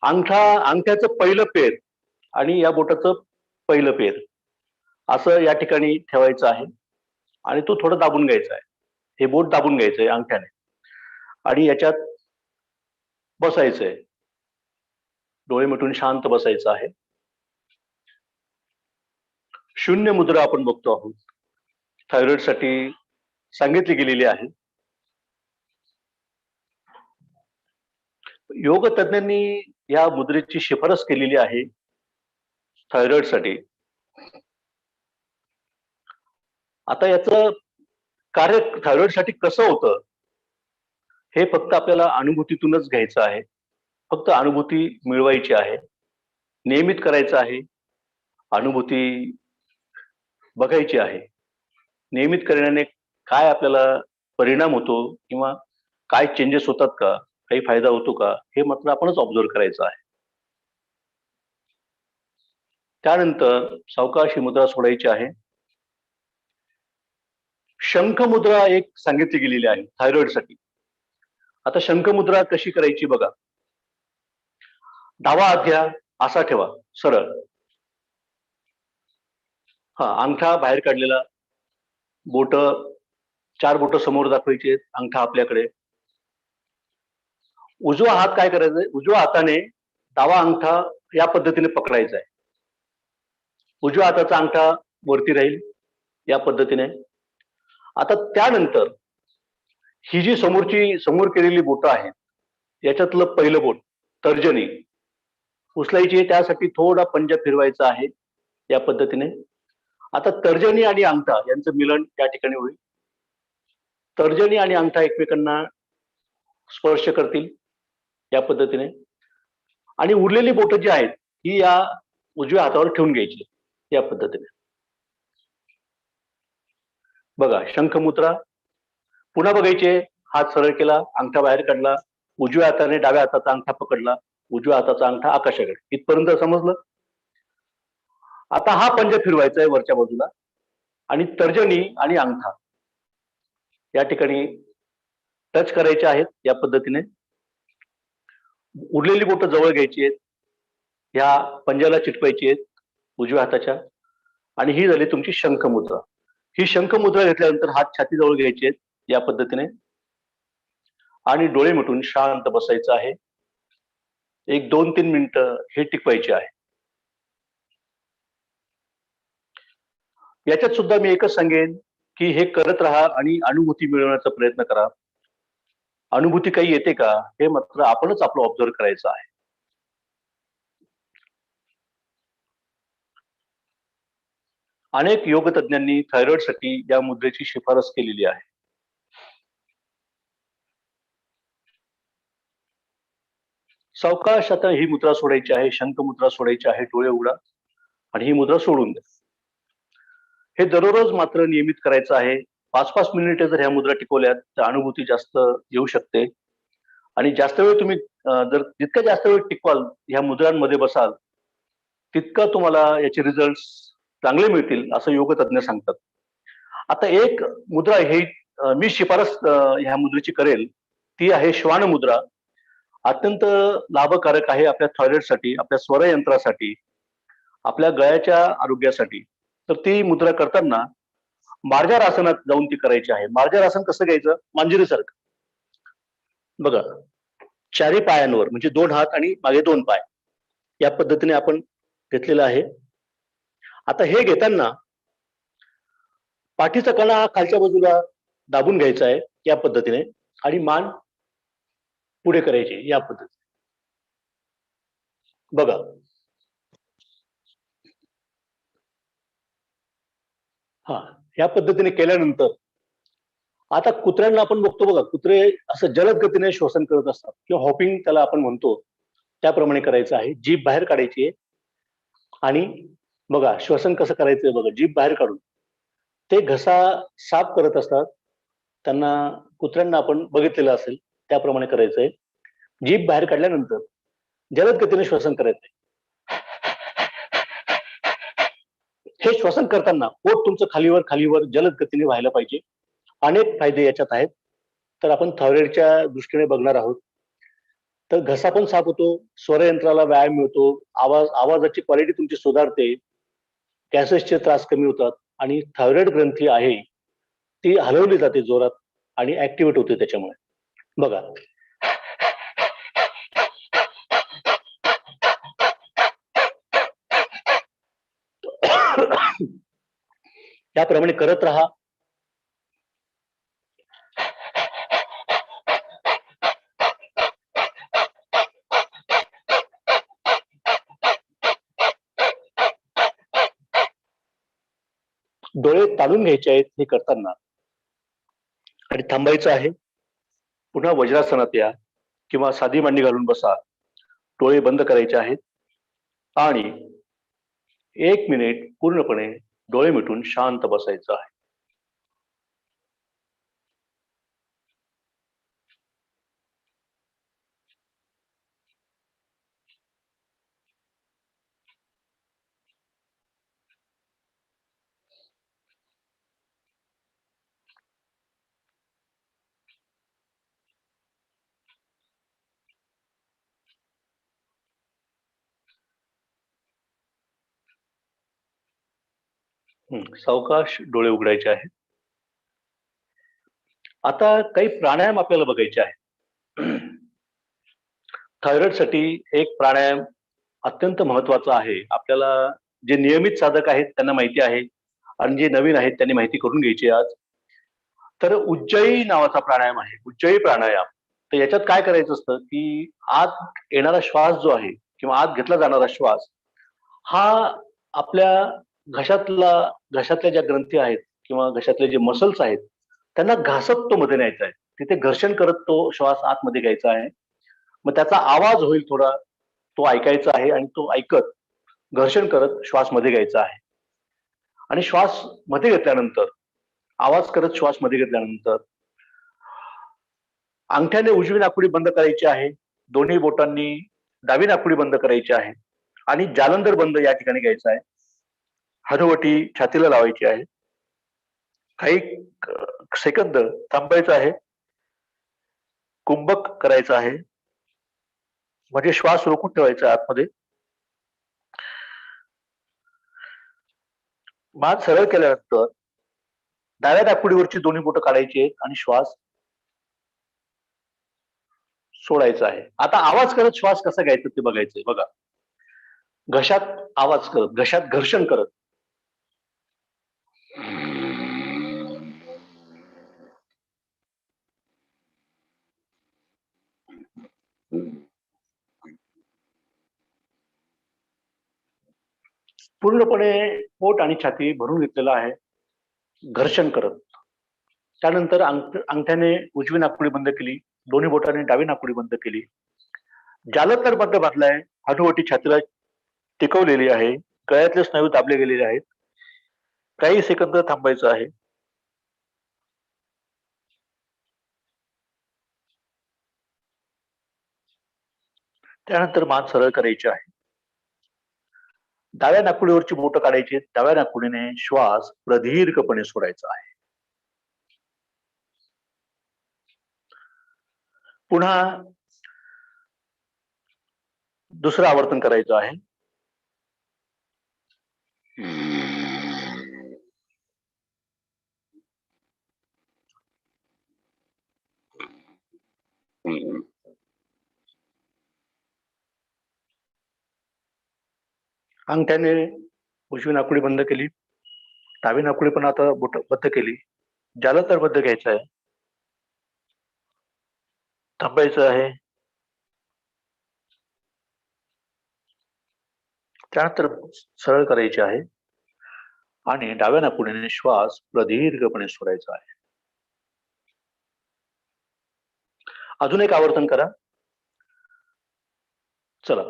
अंगठ्याचं पहिलं पेर आणि या बोटाचं पहिलं पेर असं या ठिकाणी ठेवायचं आहे आणि तो थोडं दाबून घ्यायचा आहे. हे बोट दाबून घ्यायचंय अंगठ्याने आणि याच्यात बसायचंय. डोळे मिटून शांत बसायचं आहे. शून्य मुद्रा आपण बघतो आहोत. थायरॉइड साठी सांगितली गेलेली आहे. योग तज्ञांनी या मुद्रेची शिफारस केलेली आहे थायरॉइड साठी. आता याचं कार्य थायरॉइड साठी कसं होतं हे फक्त आपल्याला अनुभूतीतूनच घ्यायचं आहे. फक्त अनुभूती मिळवायची आहे, नियमित करायचं आहे, अनुभूती बघायची आहे. नियमित करण्याने काय आपल्याला परिणाम होतो किंवा काय चेंजेस होतात का, काही फायदा होतो का, हे मात्र आपणच ऑब्झर्व करायचं आहे. त्यानंतर सावकाश ही मुद्रा सोडायची आहे. शंख मुद्रा एक सांगितली गेलेली आहे थायरॉइड साठी. आता शंख मुद्रा कशी करायची बघा. डावा हात घ्या, असा ठेवा सरळ. अंगठा बाहेर काढलेला, बोट 4 बोट समोर दाखवायची, अंगठा आपल्याकडे. उजवा हात काय करायचंय, उजव्या हाताने डावा अंगठा या पद्धतीने पकडायचा आहे. उजव्या हाताचा अंगठा वरती राहील या पद्धतीने. आता त्यानंतर ही जी समोर केलेली बोटं आहेत, याच्यातलं पहिलं बोट तर्जनी उचलायची आहे. त्यासाठी थोडा पंजा फिरवायचा आहे या पद्धतीने. आता तर्जनी आणि अंगठा यांचं मिलन या ठिकाणी होईल. तर्जनी आणि अंगठा एकमेकांना स्पर्श करतील या पद्धतीने आणि उरलेली बोटं जी आहेत ही या उजव्या हातावर ठेवून घ्यायची या पद्धतीने. बघा शंख मुद्रा पुन्हा बघायचे. हात सरळ केला, अंगठा बाहेर काढला, उजव्या हाताने डाव्या हाताचा अंगठा पकडला, उजव्या हाताचा अंगठा आकाशाकडे. इथपर्यंत समजलं. आता हा पंजा फिरवायचा आहे वरच्या बाजूला आणि तर्जनी आणि अंगठा या ठिकाणी टच करायचे आहेत या पद्धतीने. उरलेली बोटं जवळ घ्यायची आहेत, ह्या पंजाला चिटकवायची आहेत उजव्या हाताच्या आणि ही झाली तुमची शंख मुद्रा. ही शंख मुद्रा घेतल्यानंतर हात छातीजवळ घ्यायचे आहेत या पद्धतीने आणि डोळे मिटून शांत बसायचं आहे. एक 2-3 मिनिटं हे टिकवायचे आहे. याच्यात सुद्धा मी एकच सांगेन की हे करत राहा आणि अनुभूती मिळवण्याचा प्रयत्न करा. अनुभूती काही येते का हे मात्र आपणच आपलं ऑब्झर्व करायचं आहे. अनेक योग तज्ञांनी थायरॉइड साठी या मुद्रेची शिफारस केलेली आहे. सावकाश आता ही मुद्रा सोडायची आहे, शंख मुद्रा सोडायची आहे. डोळे उघडा आणि ही मुद्रा सोडून द्या. हे दररोज मात्र नियमित करायचं आहे. 5-5 मिनिटे जर ह्या मुद्रा टिकवल्यात तर अनुभूती जास्त येऊ शकते आणि जास्त वेळ तुम्ही जर जितका जास्त वेळ टिकवाल ह्या मुद्रांमध्ये बसाल तितका तुम्हाला याचे रिझल्ट चांगले मिळतील असं योग तज्ञ सांगतात. आता एक मुद्रा ही मी शिफारस ह्या मुद्रेची करेल ती आहे श्वान मुद्रा. अत्यंत लाभकारक आहे आपल्या थायरॉइडसाठी, आपल्या स्वरयंत्रासाठी, आपल्या गळ्याच्या आरोग्यासाठी. तर ती मुद्रा करताना मार्जार आसनात जाऊन ती करायची आहे. मार्जार आसन कसं घ्यायचं, मांजरीसारखं. बघा चारी पायांवर म्हणजे 2 हात आणि मागे 2 पाय या पद्धतीने आपण घेतलेलं आहे. आता हे घेताना पाठीचा कणा हा खालच्या बाजूला दाबून घ्यायचा आहे या पद्धतीने आणि मान पुढे करायची या पद्धतीने. बघा या पद्धतीने केल्यानंतर आता कुत्र्यांना आपण बघतो बघा, कुत्रे असं जलद गतीने श्वसन करत असतात किंवा हॉपिंग त्याला आपण म्हणतो त्याप्रमाणे करायचं आहे. जीभ बाहेर काढायची आहे आणि बघा श्वसन कसं करायचंय बघा. जीभ बाहेर काढून ते घसा साफ करत असतात. त्यांना कुत्र्यांना आपण बघितलेलं असेल त्याप्रमाणे करायचंय. जीभ बाहेर काढल्यानंतर जलद गतीने श्वसन करायचंय. हे श्वसन करताना पोट तुमचं खालीवर जलद गतीने व्हायला पाहिजे. अनेक फायदे याच्यात आहेत. तर आपण थायरॉइडच्या दृष्टीने बघणार आहोत. तर घसा पण साफ होतो, स्वरयंत्राला व्यायाम मिळतो, आवाजाची क्वालिटी तुमची सुधारते. गॅसेसचे त्रास कमी होतात आणि थायरॉइड ग्रंथी आहे ती हलवली जाते जोरात आणि ऍक्टिव्हेट होते त्याच्यामुळे. बघा, त्याप्रमाणे करत राहा. डोळे ताणून घ्यायचे आहेत हे करताना आणि थांबायचं आहे. पुन्हा वज्रासनात या किंवा साधी मांडी घालून बसा. डोळे बंद करायचे आहेत आणि 1 मिनिट पूर्णपणे डोळे मिटून शांत बसायचं आहे. सावकाश डोळे उघडायचे आहेत. आता काही प्राणायाम आपल्याला बघायचे आहेत. थायरॉइड साठी एक प्राणायाम अत्यंत महत्वाचा आहे. आपल्याला जे नियमित साधक आहेत त्यांना माहिती आहे आणि जे नवीन आहेत त्यांनी माहिती करून घ्यायची आज. तर उज्जयी नावाचा प्राणायाम आहे, उज्जयी प्राणायाम. तर याच्यात काय करायचं असतं की आत येणारा श्वास जो आहे किंवा आत घेतला जाणारा श्वास हा आपल्या घशातल्या ज्या ग्रंथी आहेत किंवा घशातले जे मसल्स आहेत त्यांना घासत तो मध्ये न्यायचा आहे. तिथे घर्षण करत तो श्वास आतमध्ये घ्यायचा आहे. मग त्याचा आवाज होईल थोडा, तो ऐकायचा आहे आणि तो ऐकत घर्षण करत श्वास मध्ये घ्यायचा आहे. आणि श्वास मध्ये घेतल्यानंतर, आवाज करत श्वास मध्ये घेतल्यानंतर अंगठ्याने उजवी नाकपुडी बंद करायची आहे. दोन्ही बोटांनी डावी नाकपुडी बंद करायची आहे आणि जालंधर बंद या ठिकाणी घ्यायचा आहे. हनुवटी छातीला लावायची आहे. काही सेकंद थांबायचं आहे. कुंभक करायचं आहे, म्हणजे श्वास रोखून ठेवायचा आतमध्ये. मान सरळ केल्यानंतर डाव्या नाकपुडीवरची दोन्ही बोटं काढायची आहेत आणि श्वास सोडायचा आहे. आता आवाज करत श्वास कसा घ्यायचा ते बघायचंय. बघा, घशात आवाज करत, घशात घर्षण करत. पूर्णपणे पोट आणि छाती भरून घेतलेलं आहे, घर्षण करत. त्यानंतर अंगठ्याने उजवी नाकपुडी बंद केली, दोन्ही बोटाने डावी नाकपुडी बंद केली. जालंधर बंद घातलाय, हनुवटी छातीला टिकवलेली आहे, गळ्यातले स्नायू दाबले गेलेले आहेत. काही सेकंद थांबायचं आहे. त्यानंतर मान सरळ करायची आहे. डाव्या नाकपुडीवरची बोटं काढायची, डाव्या नाकपुडीने श्वास प्रदीर्घपणे सोडायचा आहे. पुन्हा दुसरं आवर्तन करायचं आहे. अंगठ्याने उजवी नाकपुडी बंद केली, डावी नाकपुडी पण आता बोट बंद केली. जालंधर बंद घ्यायचं आहे, थांबायचं आहे. त्यानंतर सरळ करायचे आहे आणि डाव्या नाकपुडीने श्वास प्रदीर्घपणे सोडायचा आहे. अजून एक आवर्तन करा. चला.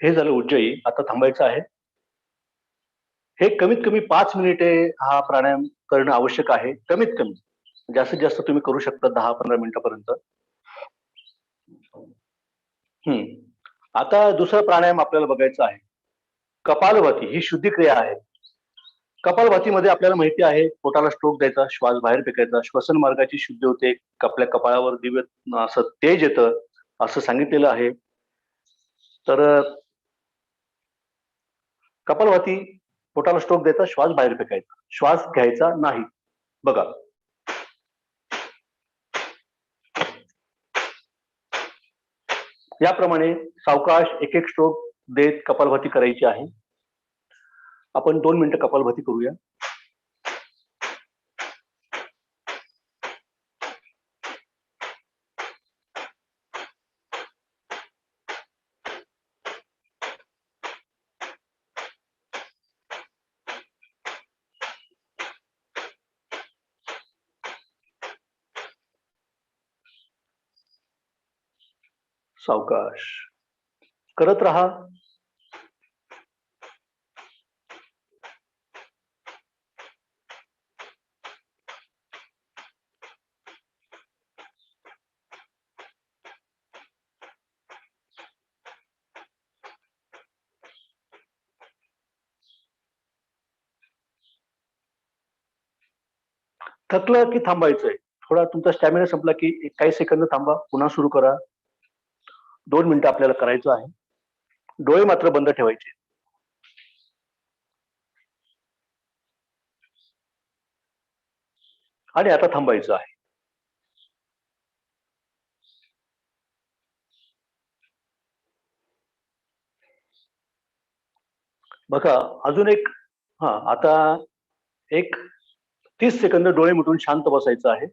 हे झालं उज्जयी. आता थांबायचं आहे. हे कमीत कमी 5 मिनिटे हा प्राणायाम करणं आवश्यक आहे. कमीत कमी. जास्तीत जास्त तुम्ही करू शकता 10-15 मिनिटापर्यंत. आता दुसरा प्राणायाम आपल्याला बघायचा आहे. कपालभाती ही शुद्धी क्रिया आहे. कपालभातीमध्ये आपल्याला माहिती आहे पोटाला स्ट्रोक द्यायचा, श्वास बाहेर फेकायचा, श्वसन मार्गाची शुद्धी होते, आपल्या कपाळावर दिव्य असं तेज येतं असं सांगितलेलं आहे. तर कपालभाती पोटाला स्ट्रोक द्यायचा, श्वास बाहेर फेकायचा, श्वास घ्यायचा नाही. बघा, याप्रमाणे सावकाश एक एक स्ट्रोक देत कपालभाती करायची आहे. आपण 2 मिनिटं कपालभाती करूया. सावकाश करत राहा. थकलं की थांबायचंय. थोडा तुमचा स्टॅमिना संपला की काही सेकंद थांबा, पुन्हा सुरू करा. 2 मिनिटं आपल्याला करायचं आहे. डोळे मात्र बंद ठेवायचे. आणि आता थांबायचं आहे. बघा, अजून एक आता एक 30 सेकंद डोळे मिटून शांत बसायचं आहे.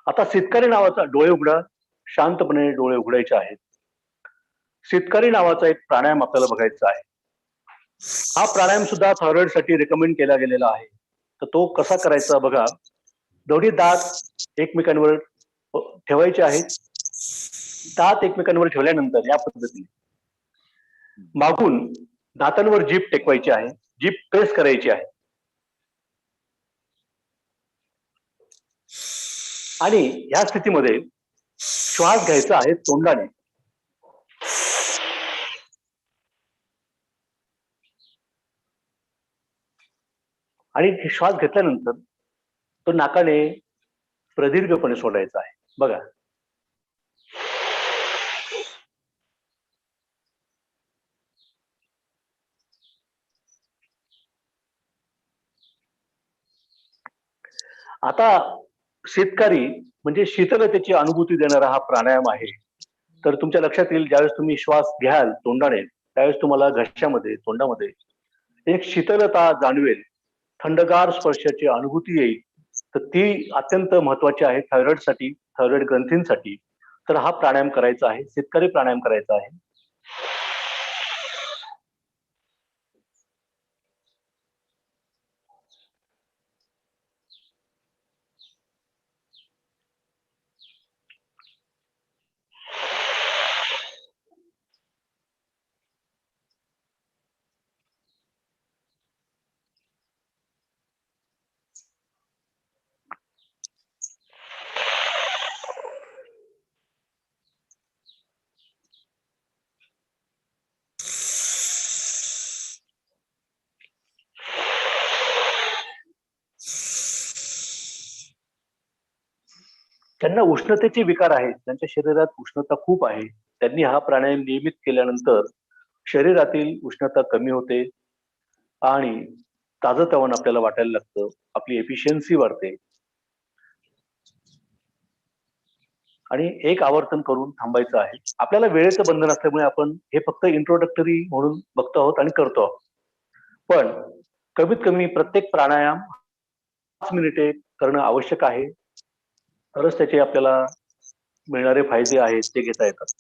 आता सितकारी नावाचा, डोळे उघडा, शांतपणे डोळे उघडायचे आहेत. सितकारी नावाचा एक प्राणायाम आपल्याला बघायचा आहे. हा प्राणायाम सुद्धा थायरॉइड साठी रेकमेंड केला गेलेला आहे. तर तो कसा करायचा बघा. दोन्ही दात एकमेकांवर ठेवायचे आहेत. दात एकमेकांवर ठेवल्यानंतर या पद्धतीने मागून दातांवर जीभ टेकवायची आहे. जीभ प्रेस करायची आहे. आणि ह्या स्थितीमध्ये श्वास घ्यायचा आहे तोंडाने. आणि श्वास घेतल्यानंतर तो नाकाने प्रदीर्घपणे सोडायचा आहे. बघा, आता शीतकारी म्हणजे शीतलतेची अनुभूती देणारा हा प्राणायाम आहे. तर तुमच्या लक्षात येईल ज्यावेळेस तुम्ही श्वास घ्याल तोंडाने त्यावेळेस तुम्हाला घशामध्ये, तोंडामध्ये एक शीतलता जाणवेल, थंडगार स्पर्शाची अनुभूती येईल. तर ती अत्यंत महत्वाची आहे थायरॉइडसाठी, थायरॉइड ग्रंथींसाठी. तर हा प्राणायाम करायचा आहे, शीतकारी प्राणायाम करायचा आहे. त्यांना उष्णतेचे विकार आहेत, त्यांच्या शरीरात उष्णता खूप आहे, त्यांनी हा प्राणायाम नियमित केल्यानंतर शरीरातील उष्णता कमी होते आणि ताजंतवानं आपल्याला वाटायला लागतं. आपली एफिशियन्सी वाढते. आणि एक आवर्तन करून थांबायचं आहे. आपल्याला वेळेचं बंधन असल्यामुळे आपण हे फक्त इंट्रोडक्टरी म्हणून बघतो आहोत आणि करतो आहोत. पण कमीत कमी प्रत्येक प्राणायाम 5 मिनिटे करणं आवश्यक आहे. तरच त्याचे आपल्याला मिळणारे फायदे आहेत ते घेता येतात.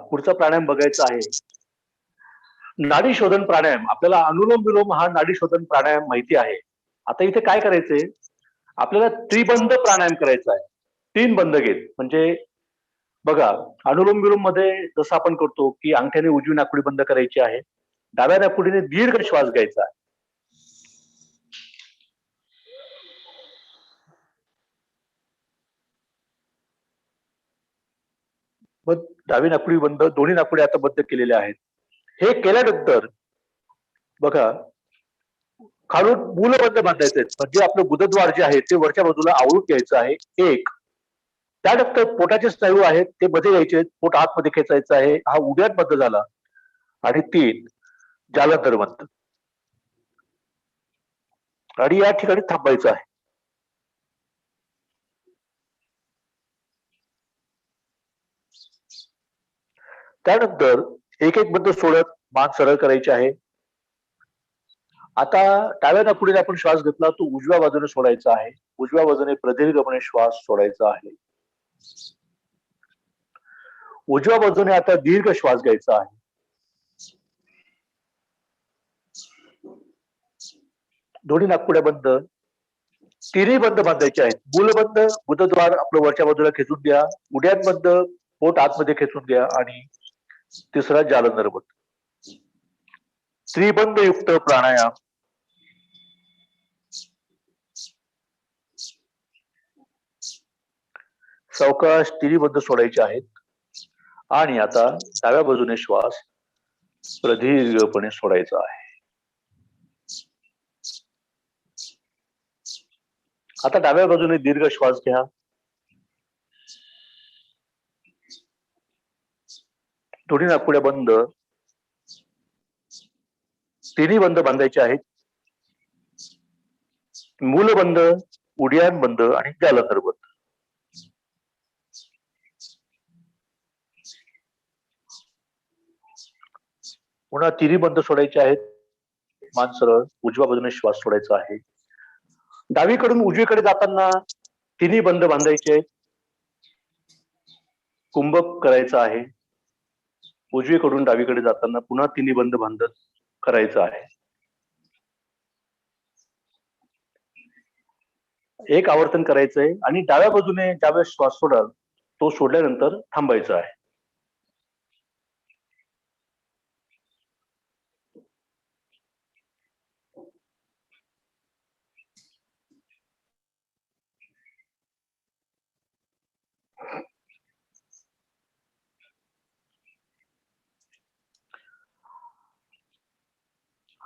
पुढचा प्राणायाम बघायचा आहे. नाडी शोधन प्राणायाम. आपल्याला अनुलोम विलोम हा नाडी शोधन प्राणायाम माहिती आहे. आता इथे काय करायचंय, आपल्याला त्रिबंध प्राणायाम करायचा आहे. 3 बंद घेत. म्हणजे बघा, अनुलोम विलोम मध्ये जसं आपण करतो की अंगठ्याने उजवी नाकपुडी बंद करायची आहे, डाव्या नाकपुडीने दीर्घ श्वास घ्यायचा आहे. मग डावी नाकपुडी बंद, दोन्ही नाकपुडी आता बंद केलेल्या आहेत. हे केल्यानंतर बघा, खालून मूलबंद बांधायचे, म्हणजे आपलं गुदद्वार जे आहे ते वरच्या बाजूला आवळून घ्यायचं आहे. 1. त्यानंतर पोटाचे स्नायू आहेत ते मध्ये घ्यायचे, पोट आतमध्ये खेचायचं आहे. हा उड्यात बंद झाला. आणि 3. जालंधर बंद. आणि या ठिकाणी थांबायचं आहे. त्यानंतर एक एक बंद सोडत मान सरळ करायची आहे. आता डाव्या नाकपुडीने आपण श्वास घेतला, तो उजव्या बाजूने सोडायचा आहे. उजव्या बाजूने प्रदीर्घपणे श्वास सोडायचा आहे. उजव्या बाजूने आता दीर्घ श्वास घ्यायचा आहे. दोन्ही नाकपुड्या बंद. तिन्ही बंद बांधायचे आहेत. मूलबंद, गुदद्वार आपलं वरच्या बाजूला खेचून घ्या. उड्यात बंद, पोट आतमध्ये खेचून घ्या. आणि 3 जालंधर बंद. त्रिबंध युक्त प्राणायाम. सावकाश तिन्ही बंद सोडायचे आहेत. आणि आता डाव्या बाजूने श्वास प्रदीर्घपणे सोडायचा आहे. आता डाव्या बाजूने दीर्घ श्वास घ्या. दोन्ही नाकपुड्या बंद. तिन्ही बंद बांधायचे आहेत. मूलबंद, उड्डाण बंद आणि जालंधर बंद. पुन्हा तिन्ही बंद सोडायचे आहेत. मान सरळ, उजव्या बाजूने श्वास सोडायचा आहे. डावीकडून उजवीकडे जाताना तिन्ही बंद बांधायचे. कुंभक करायचं आहे. उजवीकडून डावीकडे जाताना पुन्हा तिन्ही बंद बांधत करायचं आहे. एक आवर्तन करायचंय आणि डाव्या बाजूने ज्यावेळेस श्वास सोडाल तो सोडल्यानंतर थांबायचा आहे.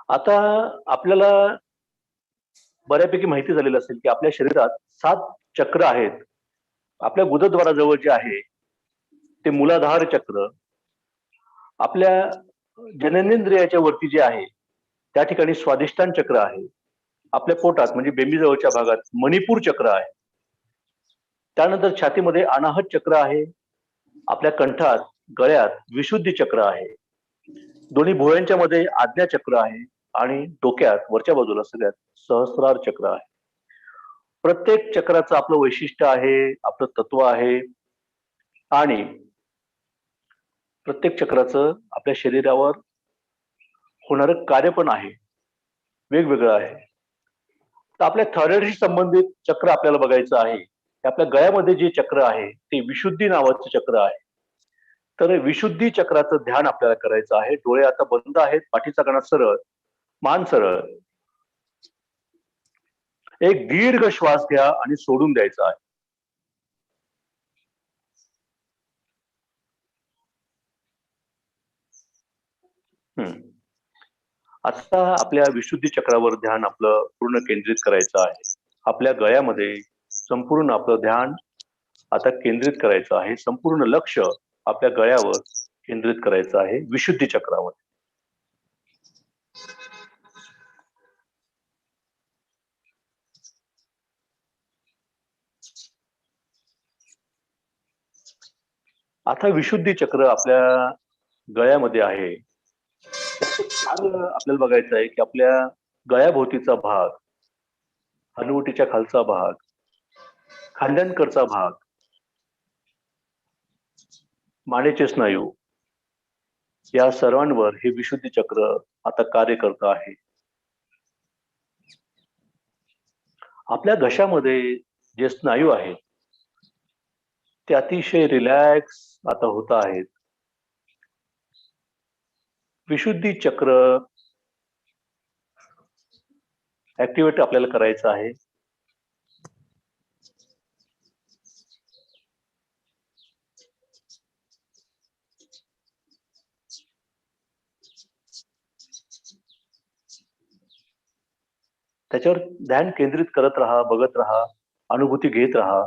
आता आपल्याला बऱ्यापैकी माहिती झालेलं असेल की आपल्या शरीरात 7 चक्र आहेत. आपल्या गुदद्वाराजवळ जे आहे ते मूलाधार चक्र, आपल्या जननेंद्रियाच्या वरती जे आहे त्या ठिकाणी स्वादिष्ठान चक्र आहे. आपल्या पोटात म्हणजे बेंबीजवळच्या भागात मणिपूर चक्र आहे. त्यानंतर छातीमध्ये अनाहत चक्र आहे. आपल्या कंठात, गळ्यात विशुद्धी चक्र आहे. दोन्ही भुवयांच्या मध्ये आज्ञा चक्र आहे. आणि डोक्यात वरच्या बाजूला सगळ्यात सहस्रार चक्र आहे. प्रत्येक चक्राचं आपलं वैशिष्ट्य आहे, आपलं तत्व आहे. आणि प्रत्येक चक्राचं आपल्या शरीरावर होणारं कार्य पण आहे, वेगवेगळं आहे. तर आपल्या थायरॉइडशी संबंधित चक्र आपल्याला बघायचं आहे. आपल्या गळ्यामध्ये जे चक्र आहे ते विशुद्धी नावाचं चक्र आहे. तर विशुद्धी चक्राचं ध्यान आपल्याला करायचं आहे. डोळे आता बंद आहेत, पाठीचा कणा सरळ, मान सरळ. एक दीर्घ श्वास घ्या आणि सोडून द्यायचा आहे. आता आपल्या विशुद्धी चक्रावर ध्यान आपलं पूर्ण केंद्रित करायचं आहे. आपल्या गळ्यामध्ये संपूर्ण आपलं ध्यान आता केंद्रित करायचं आहे. संपूर्ण लक्ष आपल्या गळ्यावर केंद्रित करायचं आहे, विशुद्धी चक्रावर. आता विशुद्धी चक्र आपल्या गळ्यामध्ये आहे. आपल्याला बघायचं आहे की आपल्या गळ्याभोवतीचा भाग हनुवटीच्या खालचा भाग, खांद्यांकडचा भाग, मानेचे स्नायू या सर्वांवर हे विशुद्धी चक्र आता कार्य करत आहे. आपल्या घशामध्ये जे स्नायू आहेत ते अतिशय रिलॅक्स आता होत आहेत. विशुद्धी चक्र ऍक्टिव्हेट आपल्याला करायचं आहे. त्याच्यावर ध्यान केंद्रित करत राहा, बघत राहा, अनुभूती घेत राहा.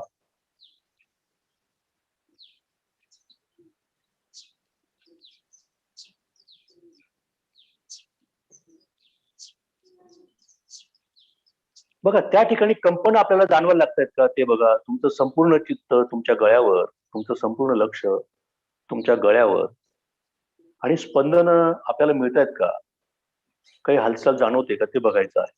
बघा त्या ठिकाणी कंपन आपल्याला जाणवायला लागतायत का ते बघा. तुमचं संपूर्ण चित्त तुमच्या गळ्यावर, तुमचं संपूर्ण लक्ष तुमच्या गळ्यावर आणि स्पंदन आपल्याला मिळत आहेत का, काही हालचाल जाणवते का ते बघायचं आहे.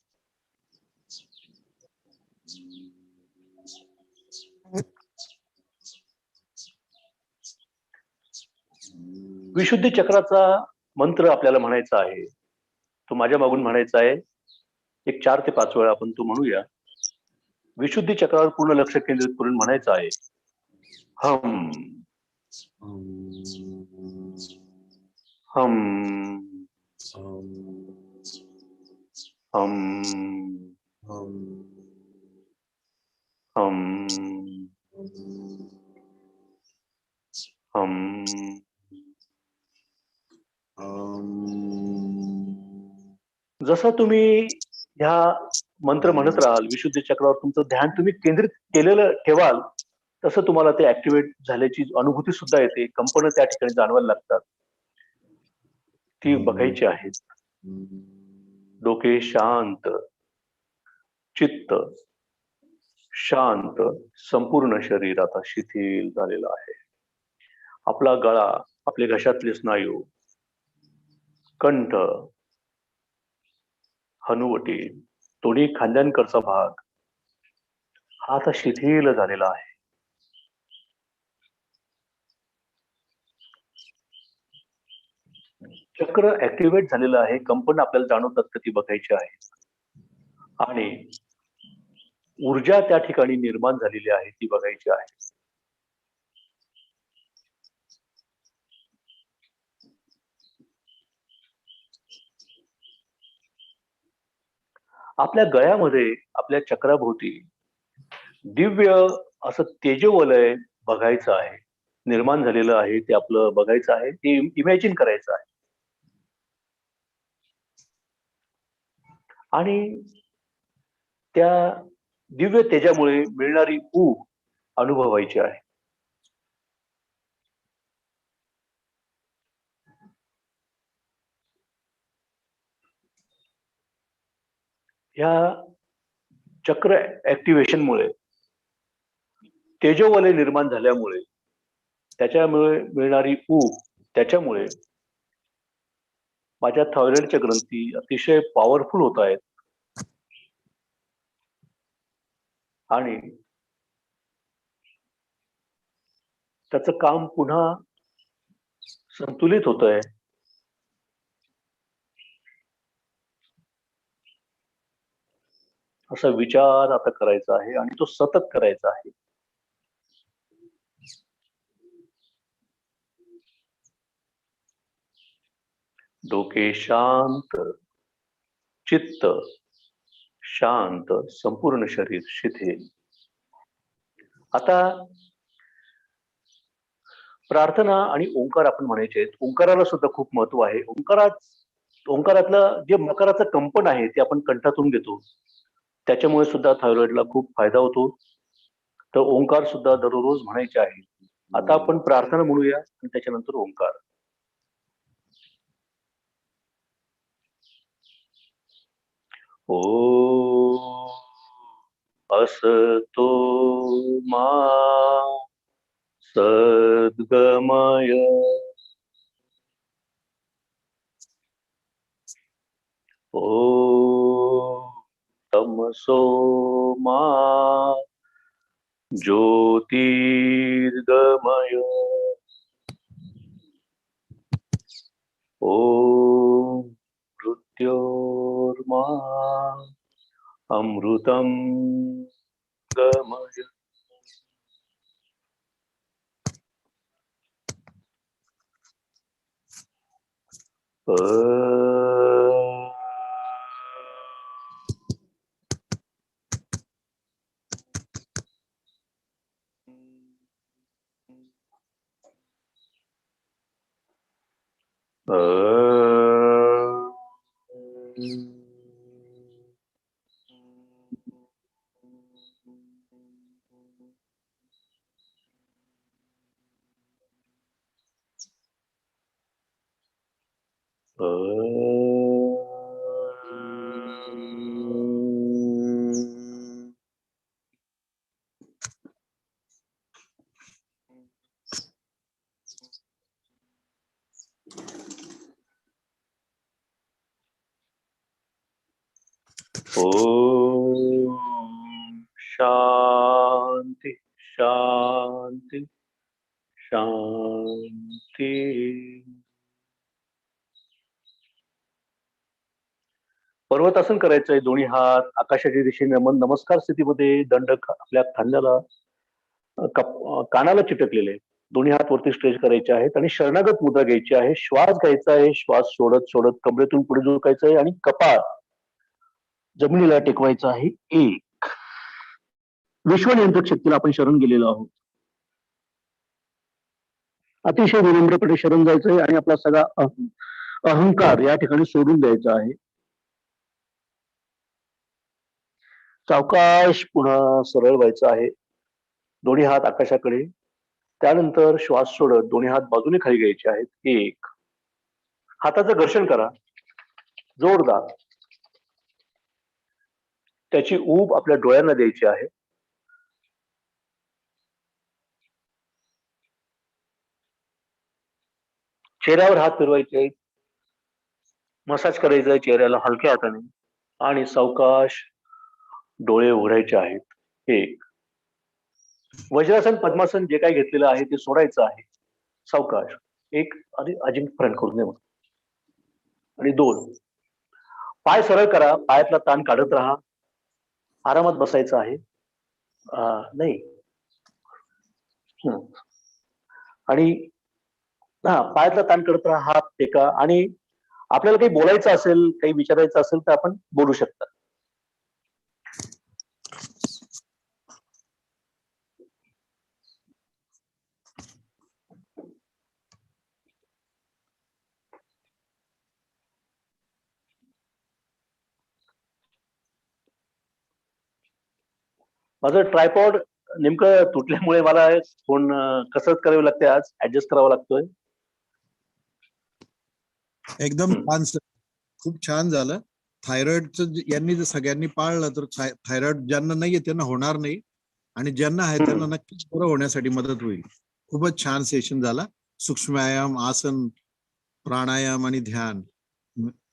विशुद्धी चक्राचा मंत्र आपल्याला म्हणायचा आहे. तो माझ्या मागून म्हणायचा आहे. एक 4 ते 5 वेळा आपण तो म्हणूया. विशुद्धी चक्रावर पूर्ण लक्ष केंद्रित करून म्हणायचं आहे. हम हम हम हम हम. जसं तुम्ही ह्या मंत्र म्हणत राहाल, विशुद्धी चक्रावर तुमचं ध्यान तुम्ही केंद्रित केलेलं ठेवाल, तसं तुम्हाला ते ऍक्टिव्हेट झाल्याची अनुभूती सुद्धा येते. कंपन त्या ठिकाणी जाणवायला लागतात. ती बघायची आहेत. डोके शांत, चित्त शांत, संपूर्ण शरीर आता शिथिल झालेलं आहे. आपला गळा, आपले घशातले स्नायू, कंठ, हनुवटी, दोन्ही खांद्यांकडचा भाग हा आता शिथिल झालेला आहे. चक्र ऍक्टिव्हेट झालेलं आहे. कंपन आपल्याला जाणवतात का ती बघायची आहे. आणि ऊर्जा त्या ठिकाणी निर्माण झालेली आहे ती बघायची आहे. आपल्या गळ्यामध्ये, आपल्या चक्राभोवती दिव्य असं तेजोवलय बघायचं आहे. निर्माण झालेलं आहे ते आपलं बघायचं आहे. ते इमॅजिन करायचं आहे. आणि त्या दिव्य तेजामुळे मिळणारी ऊब अनुभवायची आहे. ह्या चक्र ऍक्टिव्हेशनमुळे, तेजोवलय निर्माण झाल्यामुळे, त्याच्यामुळे मिळणारी ऊब, त्याच्यामुळे माझ्या थायरॉइडच्या ग्रंथी अतिशय पॉवरफुल होत आहेत. आणि त्याचं काम पुन्हा संतुलित होत आहे. असा विचार आता करायचा आहे आणि तो सतत करायचा आहे. डोके शांत, चित्त शांत, संपूर्ण शरीर शिथिल. आता प्रार्थना आणि ओंकार आपण म्हणायचे आहेत. ओंकाराला सुद्धा खूप महत्व आहे. ओंकारातलं जे मकराचं कंपन आहे ते आपण कंठातून घेतो. त्याच्यामुळे सुद्धा थायरॉइडला खूप फायदा होतो. तर ओंकार सुद्धा दररोज म्हणायचे आहे. आता आपण प्रार्थना म्हणूया आणि त्याच्यानंतर ओंकार. ओ असतो मा सद्गमय ओ तमसो मा ज्योतिर्गमय ओम मृत्योर्मा अमृतं गमय. ओम शांति शांति शांति. पर्वतासन करायचंय. दोन्ही हात आकाशाच्या दिशेने नमस्कार स्थितीमध्ये. दंड आपल्या खांद्याला कानाला चिटकलेले. दोन्ही हात वरती स्ट्रेच करायचे आहेत आणि शरणागत मुद्रा घ्यायची आहे. श्वास घ्यायचा आहे. श्वास सोडत सोडत कमरेतून पुढे झुकायचं आहे आणि कपाळ जमिनीला टेकवायचं आहे. एक. विश्व नियंत्रक शक्तीला आपण शरण गेलेलो आहोत. अतिशय विनम्रपणे शरण जायचंय आणि आपला सगळा अहंकार या ठिकाणी सोडून द्यायचा आहे. सावकाश पुन्हा सरळ व्हायचं आहे. दोन्ही हात आकाशाकडे. त्यानंतर श्वास सोडत दोन्ही हात बाजूने खाली घ्यायचे आहेत. एक. हाताचं घर्षण करा जोरदार. त्याची ऊब आपल्या डोळ्यांना द्यायची आहे. चेहऱ्यावर हात फिरवायचे आहेत. मसाज करायचा आहे चेहऱ्याला हलक्या हाताने आणि सावकाश डोळे उघडायचे आहेत. एक. वज्रासन पद्मासन जे काही घेतलेलं आहे ते सोडायचं आहे. सावकाश. एक. आणि अजिंक्य फ्रंट करून नये. आणि दोन. पाय सरळ करा. पायातला ताण काढत राहा. आरामात बसायचं आहे. नाही. आणि पायातला ताण करत राहा. हात टेका आणि आपल्याला काही बोलायचं असेल काही विचारायचं असेल तर आपण बोलू शकता. माझं ट्रायपॉड नेमकं तुटल्यामुळे मला फोन कसरत करावी लागते. आज ऍडजस्ट करावा लागतोय. एकदम छान सर. खूप छान झालं. थायरॉइडचं यांनी जर सगळ्यांनी पाळलं तर थायरॉइड ज्यांना नाहीये त्यांना होणार नाही आणि ज्यांना आहे त्यांना नक्कीच बरं होण्यासाठी मदत होईल. खूपच छान सेशन झाला. सूक्ष्म व्यायाम, आसन, प्राणायाम आणि ध्यान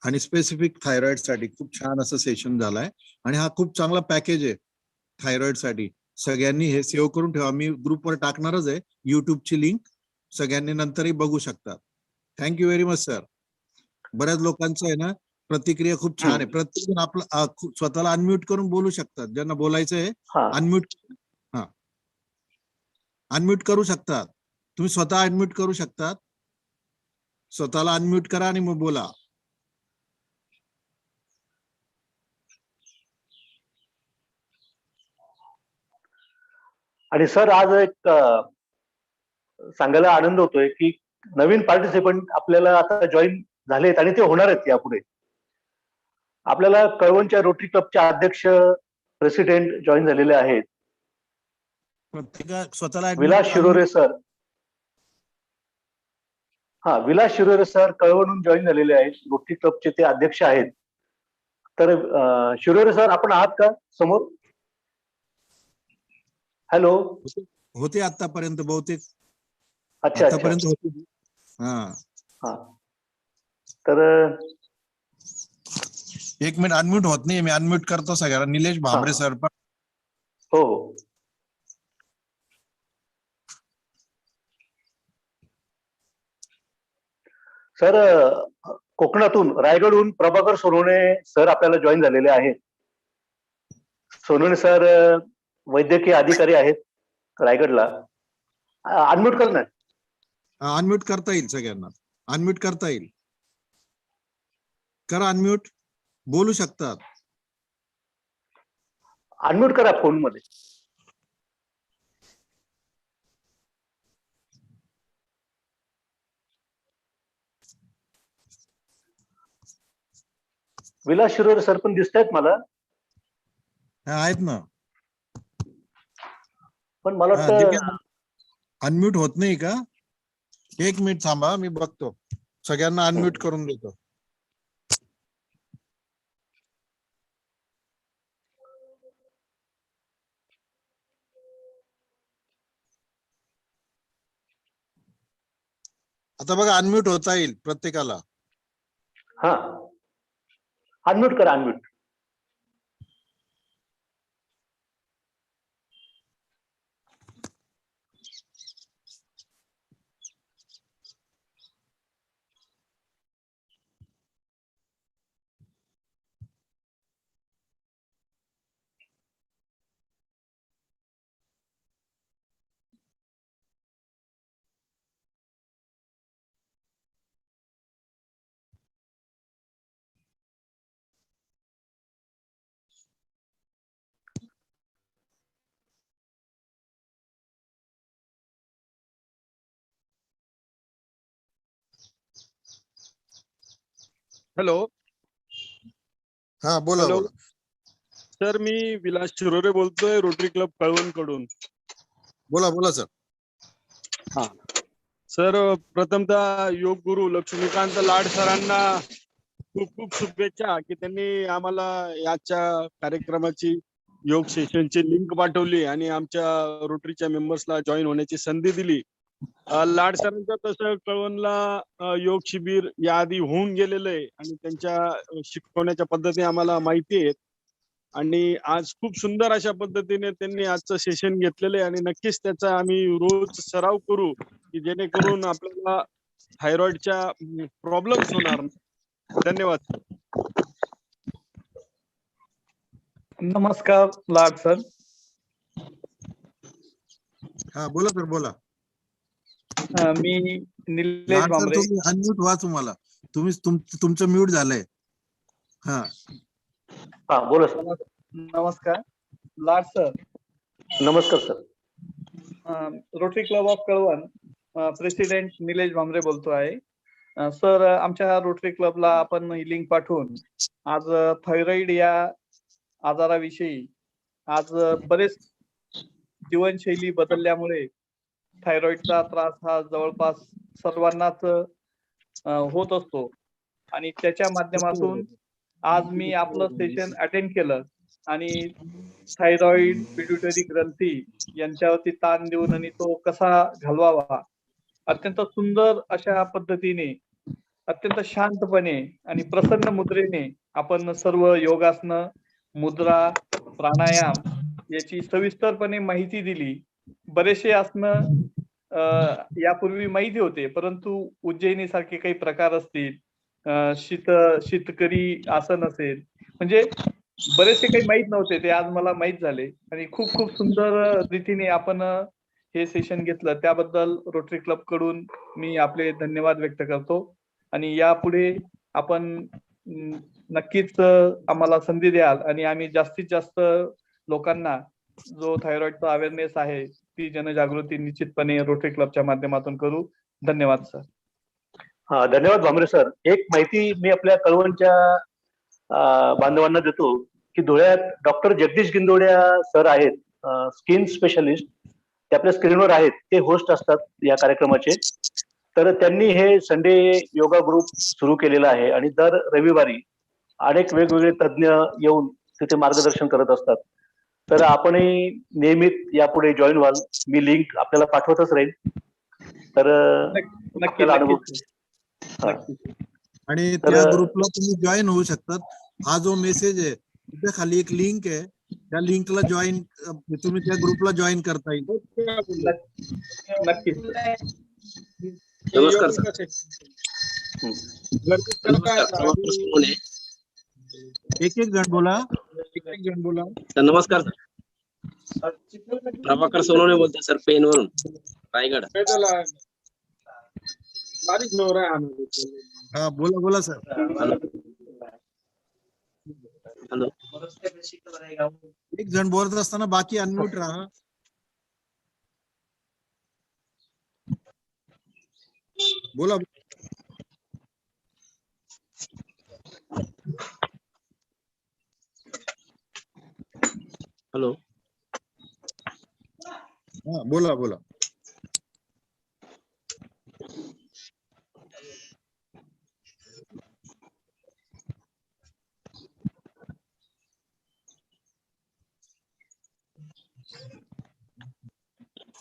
आणि स्पेसिफिक थायरॉइड साठी खूप छान असं सेशन झालंय आणि हा खूप चांगला पॅकेज आहे थायरॉइड साठी. सगळ्यांनी हे सेव्ह करून ठेवा. मी ग्रुपवर टाकणारच आहे युट्यूबची लिंक. सगळ्यांनी नंतरही बघू शकतात. Thank you very much sir. बऱ्याच लोकांचं आहे ना प्रतिक्रिया खूप छान आहे. प्रत्येक आपलं स्वतःला अनम्यूट करून बोलू शकतात. ज्यांना बोलायचं आहे अनम्यूट अनम्यूट करू शकतात. तुम्ही स्वतः अनम्यूट करू शकतात. स्वतःला अनम्यूट करा आणि मग बोला. आणि सर आज एक सांगायला आनंद होतोय की नवीन पार्टिसिपंट आपल्याला आता जॉईन झालेत आणि ते होणार आहेत यापुढे. आपल्याला कळवणच्या रोटरी क्लबच्या अध्यक्ष प्रेसिडेंट जॉईन झालेले आहेत. स्वतःला विलास शिरोरे सर. विलास शिरोरे सर कळवणहून जॉईन झालेले आहेत. रोटरी क्लबचे ते अध्यक्ष आहेत. तर शिरोरे सर आपण आहात का समोर? हॅलो. होते आतापर्यंत बहुतेक. अच्छा आतापर्यंत होते. तर एक मिनिट, अनम्यूट होत नाही, मी अनम्यूट करतो सगळ्यांना. निलेश भांबरे सर पण. हो हो. सर, कोकणातून रायगडहून प्रभाकर सोनवणे सर आपल्याला जॉईन झालेले आहेत. सोनवणे सर वैद्यकीय अधिकारी आहेत रायगडला. अनम्यूट कर ना. अनम्यूट करता येईल सगळ्यांना, अनम्यूट करता येईल. करा अनम्यूट, बोलू शकतात. अनम्यूट करा फोन मध्ये. विलास शिरोरे सर पण दिसत आहेत मला, आहेत ना. पण मला वाटतं अनम्यूट होत नाही का? एक मिनिट थांबा, मी बघतो, सगळ्यांना अनम्यूट करून देतो. आता बघा, अनम्यूट होता येईल प्रत्येकाला. हा, अनम्यूट करा, अनम्यूट. हॅलो. हा बोला. हॅलो. बोला सर, मी विलास शिरोरे बोलतोय, रोटरी क्लब कळवण कडून. बोला बोला सर. हा सर, प्रथमतः योग गुरु लक्ष्मीकांत लाड सरांना खूप खूप शुभेच्छा की त्यांनी आम्हाला याच्या कार्यक्रमाची योग सेशनची लिंक पाठवली आणि आमच्या रोटरीच्या मेंबर्सला जॉईन होण्याची संधी दिली. लाड सरांचं तसं कळवणला योग शिबिर याआधी होऊन गेलेलं आहे आणि त्यांच्या शिकवण्याच्या पद्धती आम्हाला माहिती आहेत आणि आज खूप सुंदर अशा पद्धतीने त्यांनी आजचं सेशन घेतलेलं आहे आणि नक्कीच त्याचा आम्ही रोज सराव करू की जेणेकरून आपल्याला थायरॉइडच्या प्रॉब्लेम्स होणार नाही. धन्यवाद. नमस्कार लाड सर. हा बोला सर, बोला. मी निलेश लाड सर, भांबरे. तुम्ही अनम्यूट व्हा, तुम्हाला तुमचं म्यूट झालंय. हा हा, बोला सर. नमस्कार लाड सर. नमस्कार sir. Rotary club of Kalwan president Nilesh Bhambare बोलतो आहे. सर, आमच्या रोटरी क्लबला आपण लिंक पाठवून आज थायरॉइड या आजाराविषयी आज बरेच जीवनशैली बदलल्यामुळे थायरॉइडचा त्रास हा जवळपास सर्वांनाच होत असतो आणि त्याच्या माध्यमातून आज मी आपलं सेशन अटेंड केलं आणि थायरॉइड, पिट्युटरी ग्रंथी यांच्यावरती ताण देऊन आणि तो कसा घालवावा अत्यंत सुंदर अशा पद्धतीने, अत्यंत शांतपणे आणि प्रसन्न मुद्रेने आपण सर्व योगासनं, मुद्रा, प्राणायाम याची सविस्तरपणे माहिती दिली. बरेचसे आसनं यापूर्वी माहिती होते, परंतु उज्जैनी सारखे काही प्रकार असतील, शीतकरी आसन असेल, म्हणजे बरेचसे काही माहित नव्हते, ते आज मला माहित झाले आणि खूप खूप सुंदर रीतीने आपण हे सेशन घेतलं. त्याबद्दल रोटरी क्लब कडून मी आपले धन्यवाद व्यक्त करतो आणि यापुढे आपण नक्कीच आम्हाला संधी द्याल आणि आम्ही जास्तीत जास्त लोकांना जो थायरॉइडचा अवेअरनेस आहे ती जनजागृती निश्चितपणे रोटरी क्लबच्या माध्यमातून करू. धन्यवाद सर. हा, धन्यवाद भांबरे सर. एक माहिती मी आपल्या कळवणच्या बांधवांना देतो की धुळ्यात डॉक्टर जगदीश गिंदोड्या सर आहेत, स्किन स्पेशलिस्ट. ते आपल्या स्क्रीनवर आहेत, ते होस्ट असतात या कार्यक्रमाचे. तर त्यांनी हे संडे योगा ग्रुप सुरू केलेला आहे आणि दर रविवारी अनेक वेगवेगळे तज्ज्ञ येऊन तिथे मार्गदर्शन करत असतात. तर आपणही नियमित यापुढे जॉईन व्हाल. मी लिंक आपल्याला पाठवतच राहील. तर नक्की आपल्याला अनुभव. नक्की. आणि तर त्या ग्रुपला तुम्ही जॉईन होऊ शकतात. हा जो मेसेज आहे तिथे खाली एक लिंक आहे, त्या लिंकला जॉईन, तुम्ही त्या ग्रुपला जॉईन करता येईल. नक्कीच. नमस्कार सर. एक एक जण बोला. सर नमस्कार सर. प्रभाकर सोनवणे बोलतोय सर, पेन वरून, रायगड. हा बोला बोला सर. हॅलो. एक जण बोलत असताना बाकी अनम्यूट राहा. बोला. हॅलो. हा बोला बोला.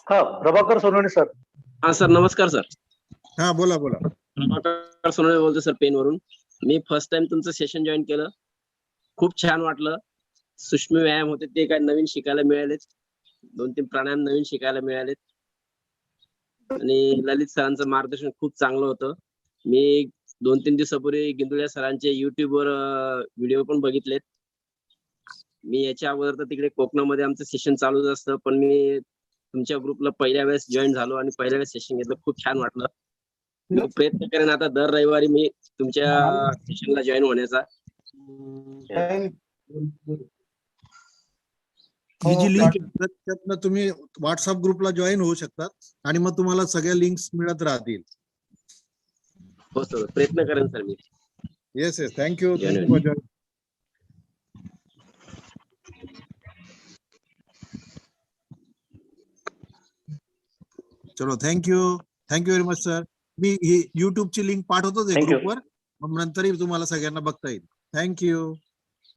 हा प्रभाकर सोनवणे सर. हा सर नमस्कार सर. हा बोला बोला. प्रभाकर सोनवणे बोलतोय सर, पेन वरून. मी फर्स्ट टाइम तुमचं सेशन जॉईन केलं, खूप छान वाटलं. सूक्ष्म व्यायाम होते ते काय नवीन शिकायला मिळालेत, 2-3 प्राणायाम नवीन शिकायला मिळालेत, आणि ललित सरांचं मार्गदर्शन खूप चांगलं होतं. मी 2-3 दिवसापूर्वी गिंदुळ्या सरांचे युट्यूबवर व्हिडिओ पण बघितलेत. मी याच्या अगोदर तर तिकडे कोकणामध्ये आमचं सेशन चालूच असतं, पण मी तुमच्या ग्रुपला पहिल्या वेळेस जॉईन झालो आणि पहिल्या वेळेस सेशन घेतलं, खूप छान वाटलं. मी प्रयत्न करेन आता दर रविवारी मी तुमच्या सेशनला जॉईन होण्याचा. ही जी लिंक आहे त्यातनं तुम्ही व्हॉट्सअप ग्रुपला जॉईन होऊ शकतात आणि मग तुम्हाला सगळ्या लिंक्स मिळत राहतील. हो सर, प्रयत्न करेन sir me. Yes yes, thank you. Thank you for join. चलो थँक्यू व्हेरी मच सर. मी ही युट्यूबची लिंक पाठवतोच आहे Thank you. ग्रुपवर, मग नंतरही तुम्हाला सगळ्यांना बघता येईल. थँक्यू.